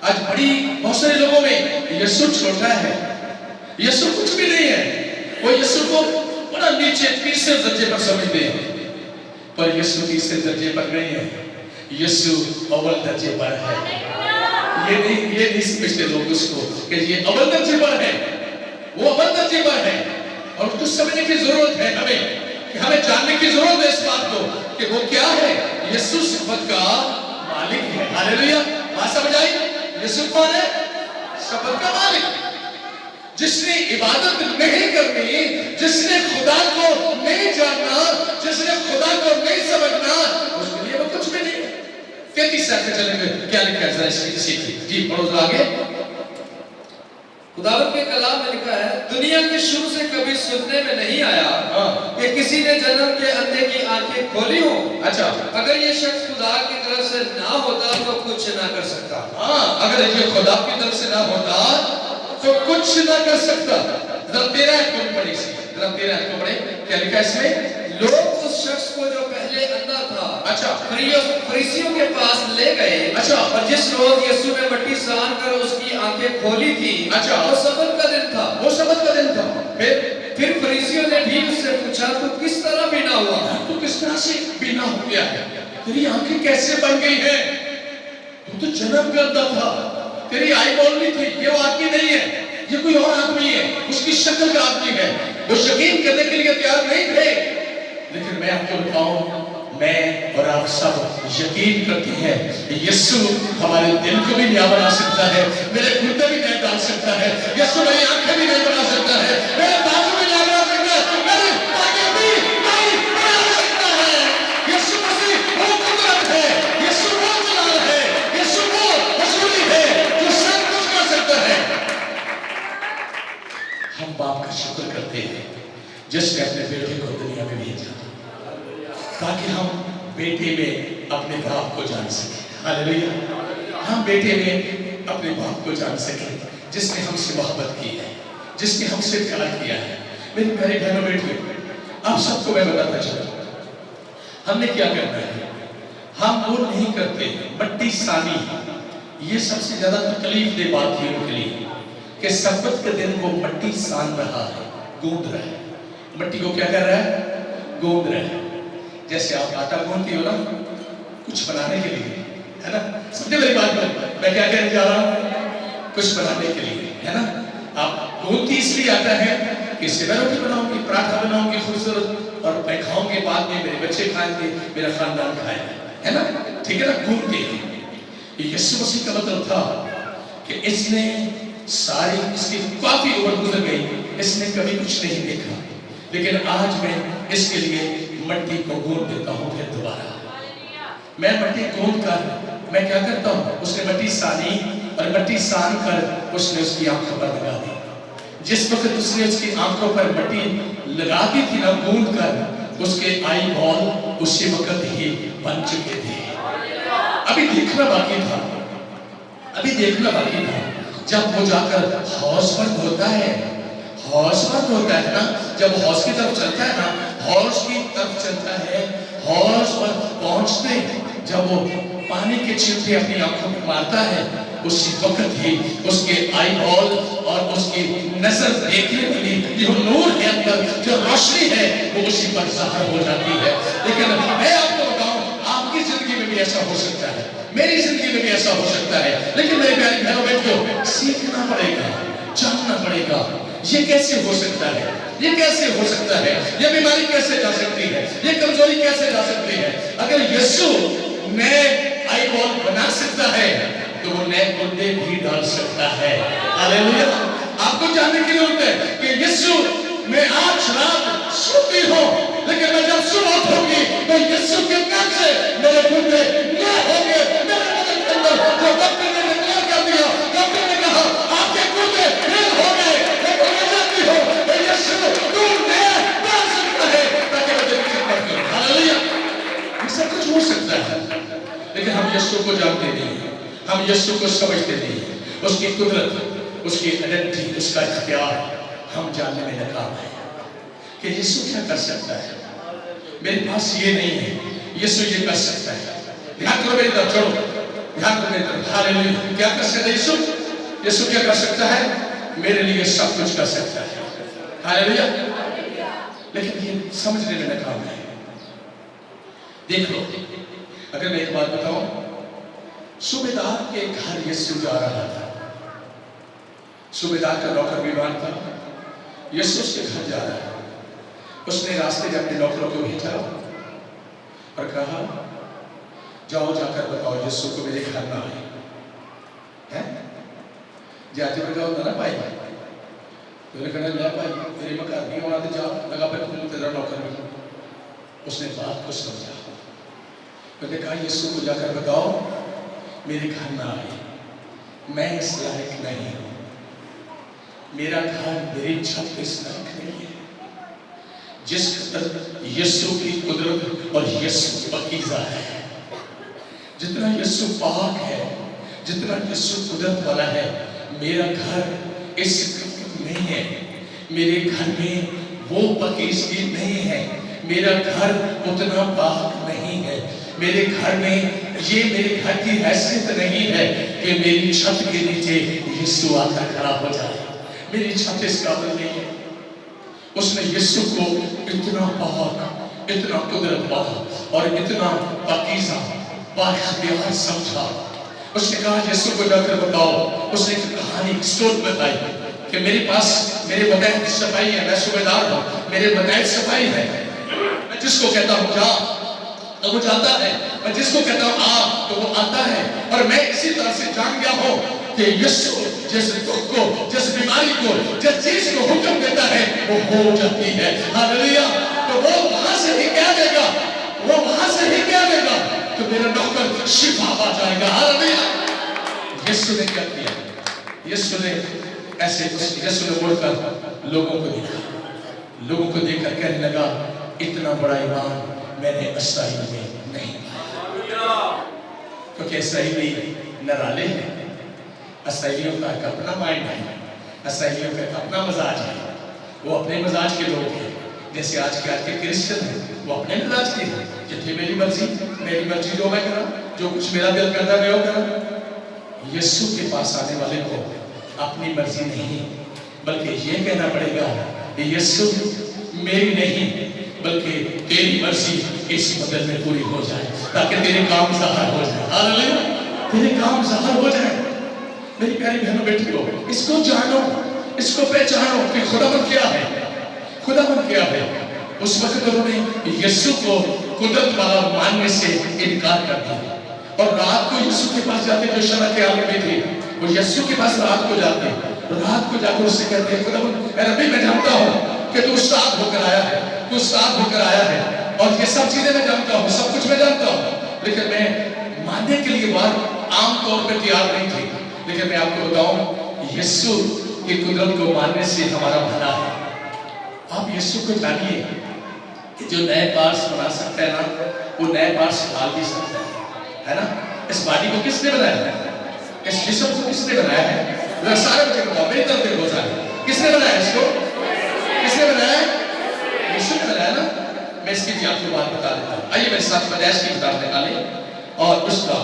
Speaker 3: آج بڑی بہت سارے لوگوں میں یسوع چھوٹا ہے, یسوع کچھ بھی نہیں ہے. وہ یسوع کو بڑا نیچے تیسرے درجے پر سمجھتے ہیں, پر یسوع تیسرے درجے پر نہیں ہے, یسوع اول درجے پر ہے. یہ نہیں سمجھتے لوگ اس کو کہ یہ اول درجے پر ہے, وہ اول درجے پر ہے. اور کچھ سمجھنے کی ضرورت ہے ہمیں, کہ ہمیں جاننے کی ضرورت ہے اس بات کو کہ وہ کیا ہے. یسوع سبت کا مالک ہے. ہاللیلویا. بات سمجھ آئی, یسوع کون ہے, سبت کا مالک. جس نے عبادت نہیں کرنی, جس نے خدا کو نہیں جاننا, جس نے خدا کو نہیں سمجھنا, اس کے لیے وہ کچھ بھی نہیں. 33 سے چلیں گے, کیا لکھا ہے ذرا اس کی سیکھیں. جی پڑھو ذرا آگے.
Speaker 5: خداوند کے کلام میں لکھا ہے دنیا کے شروع سے کبھی سننے میں نہیں آیا کہ کسی نے جنم کے اندھے کی آنکھیں کھولی ہوں.
Speaker 3: اچھا,
Speaker 5: اگر یہ شخص خدا کی طرف سے نہ ہوتا تو کچھ نہ کر سکتا.
Speaker 3: ہاں, اگر یہ خدا کی طرف سے نہ ہوتا تو کچھ نہ کر سکتا. ذرا 13 کو پڑھیں, ذرا 13 کو پڑھیں, کیا لکھا ہے اس میں.
Speaker 5: لوگ اس شخص کو جو پہلے اندھا تھا
Speaker 3: اچھا
Speaker 5: فریسیوں کے پاس لے گئے.
Speaker 3: اچھا,
Speaker 5: اور جس روز یسوع نے مٹی سان کر اس کی آنکھیں کھولی تھی
Speaker 3: اچھا,
Speaker 5: وہ سبت کا دن تھا.
Speaker 3: وہ سبت کا دن تھا.
Speaker 5: پھر فریسیوں نے بھی اس سے پوچھا تو کس طرح بینا ہوا,
Speaker 3: تو کس طرح سے بینا ہو گیا ہے, تیری آنکھیں کیسے بن گئی ہیں, تو جنم کا اندھا تھا, تیری آئی بولنی تھی, یہ وہ آدمی نہیں ہے, یہ کوئی اور آدمی ہے, اس کی شکل کا آدمی ہے. وہ یقین کرنے کے لیے تیار نہیں تھے, لیکن میں آپ کو بتاؤں, میں اور آپ سب یقین کرتے ہیں یسوع ہمارے دل کو بھی نیا بنا سکتا ہے, میرے گھٹنے بھی نیا ڈال سکتا ہے, یسوع میری آنکھیں بھی نیا بنا سکتا ہے, میرے بازو بھی نیا بنا سکتا ہے, میرے آگے بھی نیا بنا سکتا ہے. یسوع مسیح وہ قدرت ہے, یسوع وہ جلال ہے, یسوع وہ حضوری ہے جو سب کچھ کر سکتا ہے. ہم باپ کا شکر کرتے ہیں جس نے اپنے بیٹے کو دنیا میں بھیجا تاکہ ہم بیٹے میں اپنے باپ کو جان سکیں. ہاللیلویا. ہم بیٹے میں اپنے باپ کو جان سکیں جس نے ہم سے محبت کی ہے, جس نے ہم سے پیار کیا ہے. میری پیاری بہنوں بیٹھے, آپ سب کو میں بتاتا چلوں, ہم نے کیا کرنا ہے. ہم وہ نہیں کرتے مٹی سانی, یہ سب سے زیادہ تکلیف دہ بات ہے ان کے لیے کہ سبت کے دن وہ مٹی سان رہا ہے, گوند رہا ہے. مٹی کو کیا کر رہا ہے, گوند رہا ہے. جیسے آپ آٹا گوندتی ہو نا کچھ بنانے کے لیے, है ना? समझे मेरी बात में मैं क्या कहने जा रहा हूँ? कुछ बनाने के लिए, है ना? आप गूंथती इसलिए आता है कि मैं रोटी बनाऊंगी, पराठा बनाऊंगी खूबसूरत, और मैं खाऊंगी, बाद में मेरे बच्चे खाएंगे, मेरा खानदान खाएगा, है ना? ठीक है ना? गूंथते हैं। यीशु मसीह का मतलब था कि इसने सारी, इसकी काफी उम्र गुजर गई, इसने कभी कुछ नहीं देखा, लेकिन आज मैं इसके लिए मट्टी को गूंथ देता हूँ फिर दोबारा। मैं मट्टी गूंथ कर मैं क्या करता हूँ, उसने मट्टी सानी और मट्टी सान कर उसने उसकी आंखों पर लगा दी। जिस वक्त उसने उसकी आंखों पर मट्टी लगा दी थी ना गूंथ कर, उसके आई बॉल उसी वक्त ही बन चुके थे। अभी देखना बाकी था, अभी देखना बाकी था। जब वो जाकर हौस पर होता है, हौस पर होता है ना, जब हौस की तरफ चलता है ना, हौस की तरफ चलता है, हौस पर पहुंचते जब वो पानी के छिलके अपनी आंखों में मारता है, उसी वक्त ही उसके आई बॉल और उसकी नजर देखने के लिए जो नूर है अंदर, जो रोशनी है, वो उसी पर ज़ाहिर हो जाती है। लेकिन मैं आपको बताऊं, आपकी जिंदगी में भी ऐसा हो सकता है, मेरी जिंदगी में भी ऐसा हो सकता है, लेकिन मेरे प्यारे भाइयों बहनों, सीखना पड़ेगा, जानना पड़ेगा। ये कैसे हो सकता है, ये कैसे हो सकता है, ये बीमारी कैसे जा सकती है, ये कमजोरी कैसे जा सकती है? अगर यीशु नए आई बॉल बना सकता है तो वो नए गुर्दे भी डाल सकता है। हालेलुया। आपको जानने की जरूरत है कि यीशु, मैं आज रात सोती हूँ, लेकिन मैं जब सुबह उठूंगी तो यीशु के नाम से मेरे गुर्दे नए होंगे। मेरे बदन के अंदर जो डॉक्टर ने डिक्लेयर कर दिया, डॉक्टर ने कहा आपके गुर्दे नए हो गए, लेकिन मैं जानती हूँ कि यीशु तू नए डाल सकता है ताकि मैं तेरी खिदमत करूं। हालेलुया। ये सब कुछ हो सकता है, लेकिन हम यीशु को जानते नहीं, हम यीशु को समझते नहीं, उसकी कुदरत, उसकी आइडेंटिटी, उसका इख्तियार हम जानने में नाकाम है कि यीशु क्या कर सकता है। मेरे पास ये नहीं है, यीशु ये कर सकता है। ध्यान करो मेरी तरफ, चलो ध्यान करो मेरी तरफ। हालेलुया। क्या कर सकता है यीशु? यीशु क्या कर सकता है? मेरे लिए सब कुछ कर सकता है। हालेलुया। लेकिन ये समझने में नाकाम है। देख लो, अगर मैं एक बात बताऊं, सूबेदार के घर यीशु जा रहा था, सूबेदार का नौकर बीमार था, यीशु उसके घर जा रहा है। उसने रास्ते में अपने नौकरों को भेजा और कहा जाओ जाकर बताओ यीशु को मेरे घर ना आए, हैं? जाते बताओ ना भाई, तो कहना ले भाई मेरे मकान नहीं होना, तो जा लगा पे तुम तेरा नौकर में। उसने बात को समझा, उसने कहा यीशु को जाकर बताओ मेरे घर ना आए, मैं इस लायक नहीं हूं, मेरा घर, मेरी छत इस लायक नहीं है। जिस यीशु की कुदरत और यीशु पकीज़ा है, जितना यीशु पाक है, जितना यीशु कुदरत वाला है, मेरा घर इस नहीं है। मेरे घर में वो पकीज़गी नहीं है, मेरा घर उतना पाक नहीं है। मेरे घर में ये मेरे घर की हैसियत नहीं है कि मेरी छत के नीचे यीशु आकर खड़ा हो जाए। मेरी छत इस काबिल नहीं है। उसने यीशु को इतना पाक, इतना कुदरत वाला और इतना पाकीज़ा, बाइख्तियार समझा। उसने कहा यीशु को जाकर बताओ। उसने एक कहानी, स्टोरी बताई कि मेरे पास मेरे बगैर सफाई है, मैं सूबेदार हूँ, मेरे बगैर सफाई है। मैं जिसको कहता हूँ जा तो वो जाता है, मैं जिसको कहता हूँ आ तो वो आता है। और मैं इसी तरह से जान गया हूँ कि यीशु जिस दुख को, जिस बीमारी को, जिस चीज को हुक्म देता है वो हो जाती है। हालेलुया। तो वो वहां से ही कह देगा, वो वहां से ही कह देगा तो मेरा नौकर शिफा पा जाएगा। हालेलुया। यीशु ने क्या किया? यीशु ने ऐसे, यीशु ने मुड़कर लोगों को देखा, लोगों को देखकर कहने लगा इतना बड़ा ईमान मैंने इस्राएल में नहीं पाया। क्योंकि इस्राएली नराले हैं, इस्राएलियों का एक अपना माइंड है, इस्राएलियों का एक अपना मजाज है, वो अपने मजाज के लोग हैं। जैसे आज के क्रिश्चियन हैं, वो अपने मजाज के हैं, जितनी मेरी मर्जी जो मैं करा, जो कुछ मेरा दिल करता है मैं वो करा। यीशु के पास आने वाले को अपनी मर्जी नहीं, बल्कि ये कहना पड़ेगा यीशु मेरी नहीं बल्कि तेरी मर्जी इस बदल में पूरी हो जाए, ताकि तेरे काम ज़ाहिर हो जाए। हालेलुया। तेरे काम ज़ाहिर हो जाए। मेरी प्यारी बहनों बेटियों, इसको जानो, इसको पहचानो कि खुदावंद क्या है, खुदावंद क्या है। उस वक्त उन्होंने यीशु को कुदरत वाला मानने से इनकार कर दिया और रात को यीशु के पास जाते, जो शरह के आलम में थे, वो यीशु के पास रात को जाते, रात को जाकर उससे कहते हैं, खुदावंद ए रब्बी, मैं जानता हूँ कि तू उस्ताद होकर आया है, तू उस्ताद होकर आया है और ये सब चीजें मैं जानता हूँ, सब कुछ मैं जानता हूँ, लेकिन मैं मानने के लिए बात आम तौर पर तैयार नहीं थी। लेकिन मैं आपको बताऊं, यीशु की कुदरत को मानने से हमारा भला है। आप यीशु को जानिए कि जो नए पार्ट्स बना सकता है ना, वो नए पार्ट्स डाल भी सकता है ना। इस बॉडी को किसने बनाया है? इस जिस्म को किसने बनाया है? सारे बच्चे बताओ, मेरी तरफ देखो सारे, किसने बनाया इसको? किसने बनाया? यीशु ने बनाया ना। मैं इसकी भी आपको बात बता देता हूँ। आइए मेरे साथ पैदाइश की किताब निकालें और उसका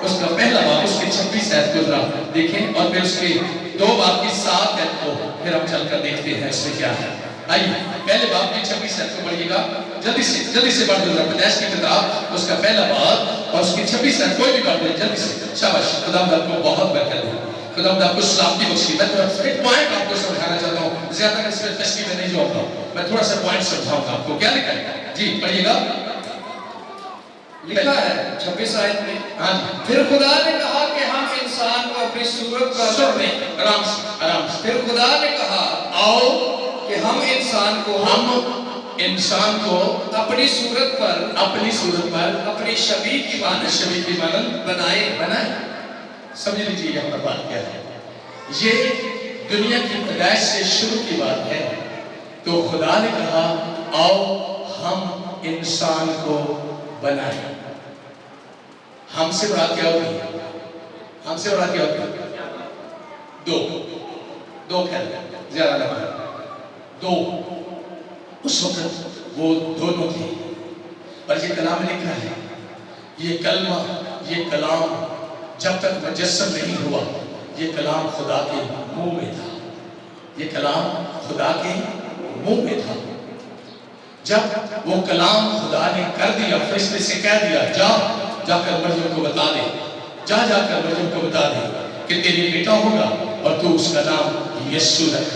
Speaker 3: पहला बाब, उसके 26 आयत को जरा देखें और फिर उसके 2 बाब की 7 आयत को फिर हम चलकर देखते हैं इसमें क्या है। आइए पहले बाब की 26 आयत को पढ़िएगा, जल्दी से पढ़ दो पैदाइश की किताब, उसका पहला बाब और उसकी 26 आयत, कोई भी पढ़ दे जल्दी से। शाबाश, खुदावंद आपको बहुत बरकत दे, खुदावंद आपको सलामती बख्शे। मैं एक पॉइंट आपको समझाना चाहता हूँ, ज्यादा इसमें तशरीह में नहीं जाऊंगा, मैं थोड़ा सा पॉइंट समझाऊंगा आपको। क्या लिखा है जी, पढ़िएगा।
Speaker 5: लिखा है 26 आयत में,
Speaker 3: हाँ,
Speaker 5: फिर खुदा ने कहा कि हम इंसान को अपनी सूरत पर
Speaker 3: आराम से।
Speaker 5: फिर खुदा ने कहा
Speaker 3: आओ
Speaker 5: कि हम इंसान को अपनी सूरत पर अपनी शबीह की मानंद बनाए।
Speaker 3: समझ लीजिए यहाँ पर बात क्या है। ये दुनिया की पैदाइश से शुरू की बात है। तो खुदा ने कहा आओ हम इंसान को बनाए। हमसे बात क्या होती? हमसे बात क्या होती? दो ख्याल, ज्यादा लगा, 2। उस वक्त वो दोनों थे। और ये कलाम लिखा है, ये कलमा, ये कलाम जब तक मुजस्सम नहीं हुआ, ये कलाम खुदा के मुंह में था। ये कलाम खुदा के मुंह में था। जब वो कलाम खुदा ने कर दिया, फरिश्ते से कह दिया, जाकर मरियम को बता दे, जाकर मरियम को बता दे कि तेरी बेटा होगा और तू उसका नाम यीशु रख।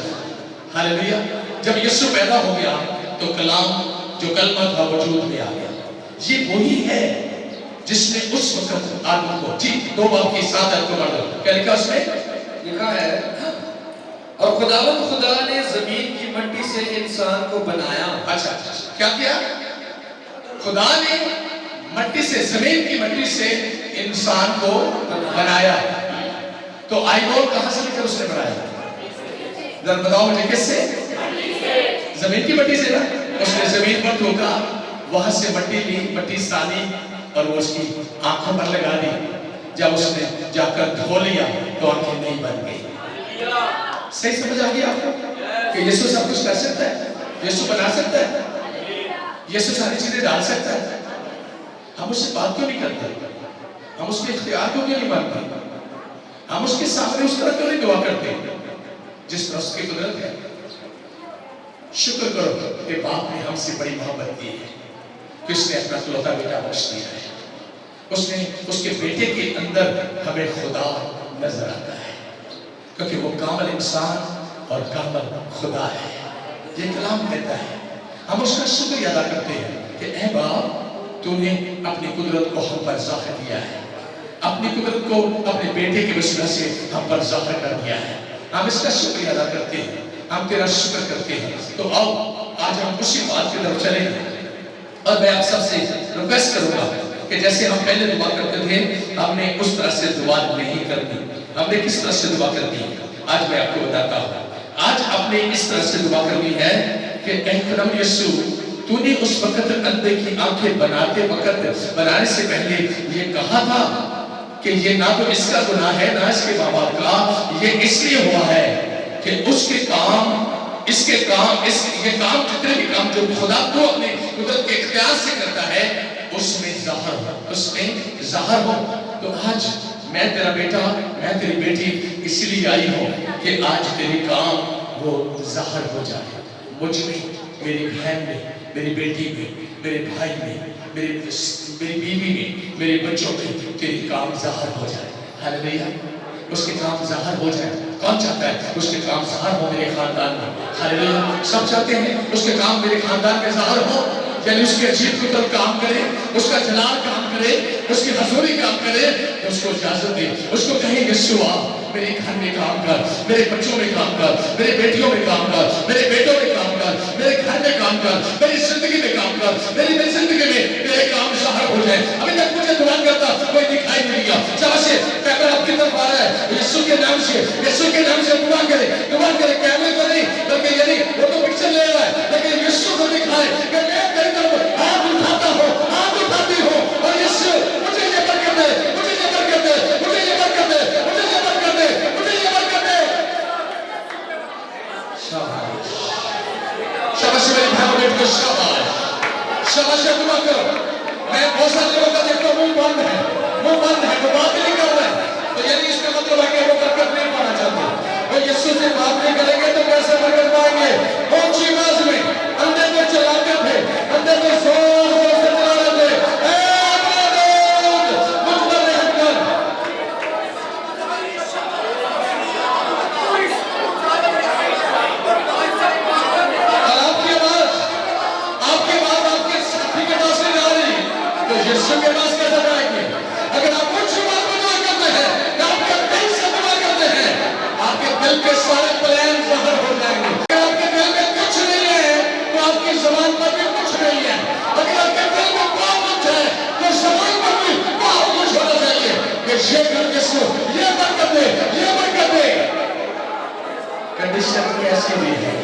Speaker 3: हालेलुया। जब यीशु पैदा हो गया तो कलाम जो कलमा था वजूद में आ गया। ये वही है जिसने उस वक्त आदम को, जी 2 बाब की 7 आयत को पढ़ दो, क्या लिखा उसमें?
Speaker 5: लिखा है, और खुदावंद खुदा ने जमीन की मिट्टी से इंसान को बनाया।
Speaker 3: अच्छा, क्या किया? खुदा ने मिट्टी से, जमीन की मिट्टी से इंसान को बनाया। तो आईबॉल कहां से लेकर उसने बनाया? जरा बताओ मुझे, किससे? जमीन की मिट्टी से ना। उसने जमीन पर ठोका, वहां से मिट्टी ली, मिट्टी सानी और वो उसकी आंखों पर लगा दी। जब उसने जाकर धो लिया तो आंखें नहीं बन गई। सही समझ आ गया आपको कि यीशु सब कुछ कर सकता है, यीशु बना सकता है, यीशु सारी चीजें डाल सकता है। हम उससे बात क्यों नहीं करते? हम उसके इख्तियार को क्यों नहीं मानते? हम उसके सामने उस तरह क्यों नहीं दुआ करते जिस तरह उसकी कुदरत है? शुक्र करो कि बाप ने हमसे बड़ी मोहब्बत की है कि उसने अपना इकलौता बेटा बख्श दिया है। उसने उसके बेटे के अंदर हमें खुदा नजर आता है, क्योंकि वो कामल इंसान और कामल खुदा है। ये कलाम कहता है। हम उसका शुक्रिया अदा करते हैं कि ऐ बाप, तूने अपनी कुदरत को हम पर ज़ाहिर किया है, अपनी कुदरत को अपने बेटे की वसीला से हम पर ज़ाहिर कर दिया है। हम इसका शुक्रिया अदा करते हैं, हम तेरा शुक्र करते हैं। तो आओ आज हम उसी बात की तरफ चलेंगे। और मैं आप सबसे रिक्वेस्ट करूंगा कि जैसे हम पहले दुआ करते थे, हमने उस तरह से दुआ नहीं करनी। हमने किस तरह से दुआ करनी है आज मैं आपको बताता हूँ। आज आपने इस तरह से दुआ करनी है कि ऐ खुदावंद यीशु, तूने उस वक्त अंधे की आंखें बनाने से पहले ये कहा था कि ये ना तो इसका गुनाह है ना इसके माँ बाप का, ये इसलिए हुआ है कि उसके काम, इसके काम, ये काम, जितने भी काम जो खुदा को अपने कुदरत के इख्तियार से करता है उसमें ज़ाहिर हो। तो आज मैं तेरा बेटा, मैं तेरी बेटी इसलिए आई हूँ कि आज तेरे काम वो ज़ाहिर हो जाए। मुझ में, मेरी बहन में, मेरी बेटी में, मेरे भाई में, میری بیوی میں, میرے بچوں میں تیری کام ظاہر ہو جائے. ہاللیلویا. اس کے کام ظاہر ہو جائے. کون چاہتا ہے اس کے کام ظاہر ہو میرے خاندان میں؟ ہاللیلویا. سب چاہتے ہیں اس کے کام میرے خاندان میں ظاہر ہو. یعنی اس کے عجیب قدرت کام کرے, اس کا جلال کام کرے, اس کی حضوری کام کرے. اس کو اجازت دے, اس کو کہیں یسوع آ میرے گھر میں کام کر, میرے بچوں میں کام کر, میرے بیٹیوں میں کام کر, میرے بیٹوں میں کام کر, میرے گھر میں کام کر, میری زندگی میں کام کر, میری زندگی میں میرے کام ظاہر ہو جائے. ابھی تک مجھے دعا کرتا کوئی دکھائی نہیں دیا. شاباش, کیمرہ آپ کی طرف آ رہا ہے. یسوع کے نام سے دعا کرے کیمرے کو نہیں, بلکہ یعنی وہ تو پکچر لے رہا ہے, لیکن یسوع کو دکھائے کہ میں تیری طرف ہاتھ اٹھاتا ہوں, ہاتھ اٹھاتی ہوں, اور یسوع مجھے یہ برکت دے, مجھے یہ برکت دے, مجھے یہ برکت دے, مجھے یہ برکت دے, مجھے یہ برکت دے. شاباش میری بہنوں بیٹیوں, شاباش دعا کرو. میں بہت سارے لوگوں کا دیکھتا ہوں منہ بند ہے, وہ بات نہیں کر رہا ہے, تو یعنی اس کا مطلب ہے کہ وہ برکت نہیں پانا چاہتے. وہ یسوع سے بات نہیں کریں گے تو کیسے برکت پائیں گے؟ اونچی آواز میں اندر کو چلاتے تھے, اندر کو زور سے چلا رہے تھے, اے معبود مجھ پر رحم کر. اور آپ کی آواز آپ کے ساتھی کے پاس نہیں جا رہی تو یسوع کے پاس کیسے جائیں گے؟ اگر آپ اونچی آواز میں دعا کرتے ہیں, آپ کے دل سے دعا کرتے ہیں, آپ کے دل کے سارے پلان ظاہر ہو جائیں گے. اگر آپ کے دل میں کچھ نہیں ہے تو آپ کی زبان پر بھی کچھ نہیں ہے. اگر آپ کے دل میں بہت کچھ ہے تو زبان پر بھی بہت کچھ ہونا چاہیے کہ یہ کر یسوع یہ برکت دے, یہ برکت دے. کنڈیشن کیسی بھی ہے,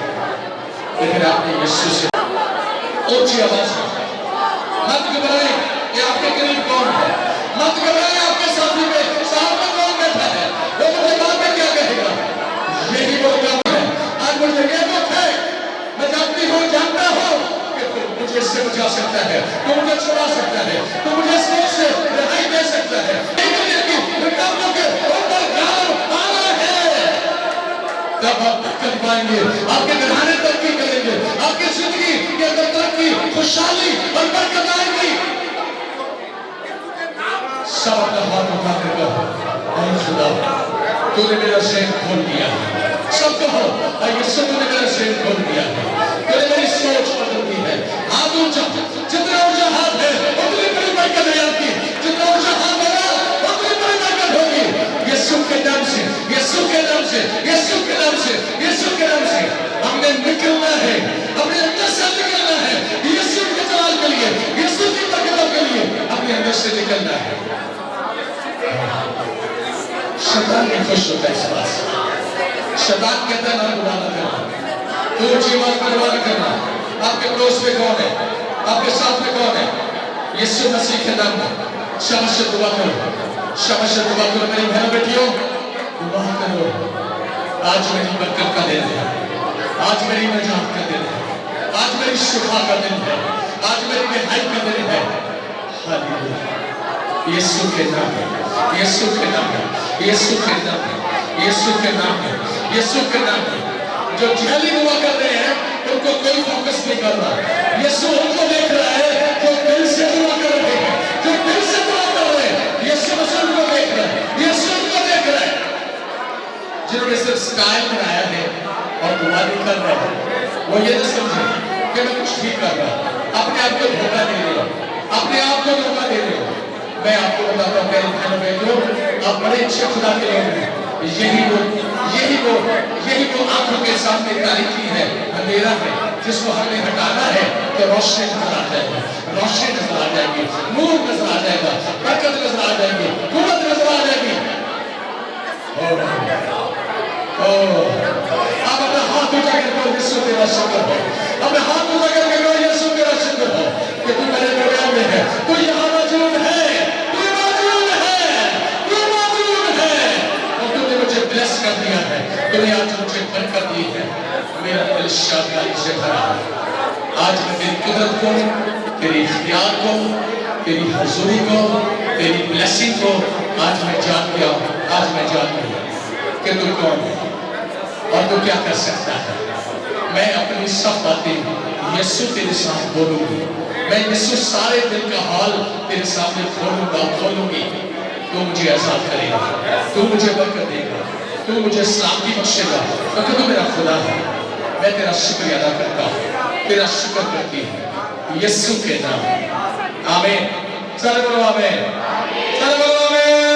Speaker 3: لیکن آپ نے یسوع سے اونچی آواز میں مت گھبرائیں کہ آپ کے قریب کون ہے, مت گھبرائیں آپ کے ساتھی میں سامنے کون بیٹھا ہے, وہ مجھے بعد میں کیا کہے گا. یہی وہ کام ہے. آج مجھے یہ دکھ ہے, میں جانتا ہوں کہ تو مجھے اس سے بچا سکتا ہے, تو مجھے چھڑا سکتا ہے, تو مجھے اس وقت سے رہائی دے سکتا ہے. رکاوٹوں کے اوپر گام آنا ہے, تب آپ کر پائیں گے. آپ کے گھرانے ترقی کریں گے, آپ کی زندگی کے اندر ترقی, خوشحالی اور برکت آئے گی. سب اپنا ہاتھ اٹھا کر کہو, اے خدا تو نے میرا ذہن کھول دیا ہے. سب کہو, اے یسوع تو نے میرا ذہن کھول دیا ہے, تو نے میری سوچ بدل دی ہے. ہاتھ اونچا, جتنا اونچا ہاتھ ہے اتنی بڑی برکت ہے آپ کی. جتنا اونچا ہاتھ ہوگا اتنی بڑی برکت ہوگی. یسوع کے نام سے, یسوع کے نام سے, یسوع کے نام سے, یسوع کے نام سے ہم نے نکلنا ہے, اپنے اندر سے نکلنا ہے. یسوع کے جلال کے لیے, یسوع کی برکتوں کے لیے اپنے اندر سے نکلنا ہے. شیطان بھی خوش ہوتا ہے اس بات سے. شیطان کہتا ہے نہ گناہ نہ کرنا, تو اونچی آواز میں دعا نہ کرنا. آپ کے پڑوس میں کون ہے, آپ کے ساتھ میں کون ہے؟ یسوع مسیح کے نام میں شاباش دعا کرو, شاباش دعا کرو. میری بہنوں بیٹیوں دعا کرو. آج میری برکت کا دن ہے, آج میری نجات کا دن ہے, آج میری شفا کا دن ہے, آج میری رہائی کا دن ہے. ہاللیلویا. یسوع کے نام میں, یسوع کے نام میں, یسوع کے نام میں, یسوع کے نام میں, یسوع کے نام میں. جو جھیلی دعا کر رہے ہیں ان کو کوئی فوکس نہیں کر رہا. یسوع ان کو دیکھ رہا ہے جو دل سے دعا کر رہے ہیں, جو دل سے دعا کر رہے ہیں. یسوع مسیح ان کو دیکھ رہا ہے, یسوع ان کو دیکھ رہا ہے. جنہوں نے صرف سٹائل بنایا ہے اور دعا نہیں کر رہے ہیں, وہ یہ نہ سمجھے کہ میں کچھ ٹھیک کر رہا ہوں, اپنے آپ کو دھوکہ دے رہے ہو, اپنے آپ کو دھوکہ دے رہے ہو. میں آپ کو بتاتا ہوں میرے بہنوں بیٹیوں, آپ بڑے اچھے خدا کے لوگ ہیں. یہی وہ آنکھوں کے سامنے تاریکی ہے, اندھیرا ہے, جس کو ہم نے ہٹانا ہے تو روشنی نظر آ جائے گی, روشنی نظر آ جائے گی, نور نظر آ جائے گا, برکت نظر آ جائے گی, قوت نظر آ جائے گی. آپ اپنا ہاتھ اٹھا کر کہو یسوع تیرا شکر ہو, اپنا ہاتھ اٹھا کر کہو یسوع تیرا شکر ہو کہ تو میرے درمیان میں ہے, تو یہاں موجود ہے, بلیس کر دیا ہے, تو نے آج مجھے برکت دی ہے. میرا دل شادی سے بھرا ہے. آج میں تیری قدرت کو, تیری اختیار کو, تیری حضوری کو, تیری بلیسنگ کو آج میں جان گیا ہوں. آج میں جان گیا کہ تو کون ہے اور تو کیا کر سکتا ہے. میں اپنی سب باتیں یسوع تیرے ساتھ بولوں گی, میں یسوع سارے دل کا حال تیرے سامنے کھولوں گی. تو مجھے آزاد کرے گا, تو مجھے برکت دے گا, تو مجھے سلامتی بخشے گا, کیونکہ تو میرا خدا ہے. میں تیرا شکریہ ادا کرتا ہوں, تیرا شکر کرتی ہوں یسوع کے نام. آمین. سارے بولو آمین. سارے بولو آمین.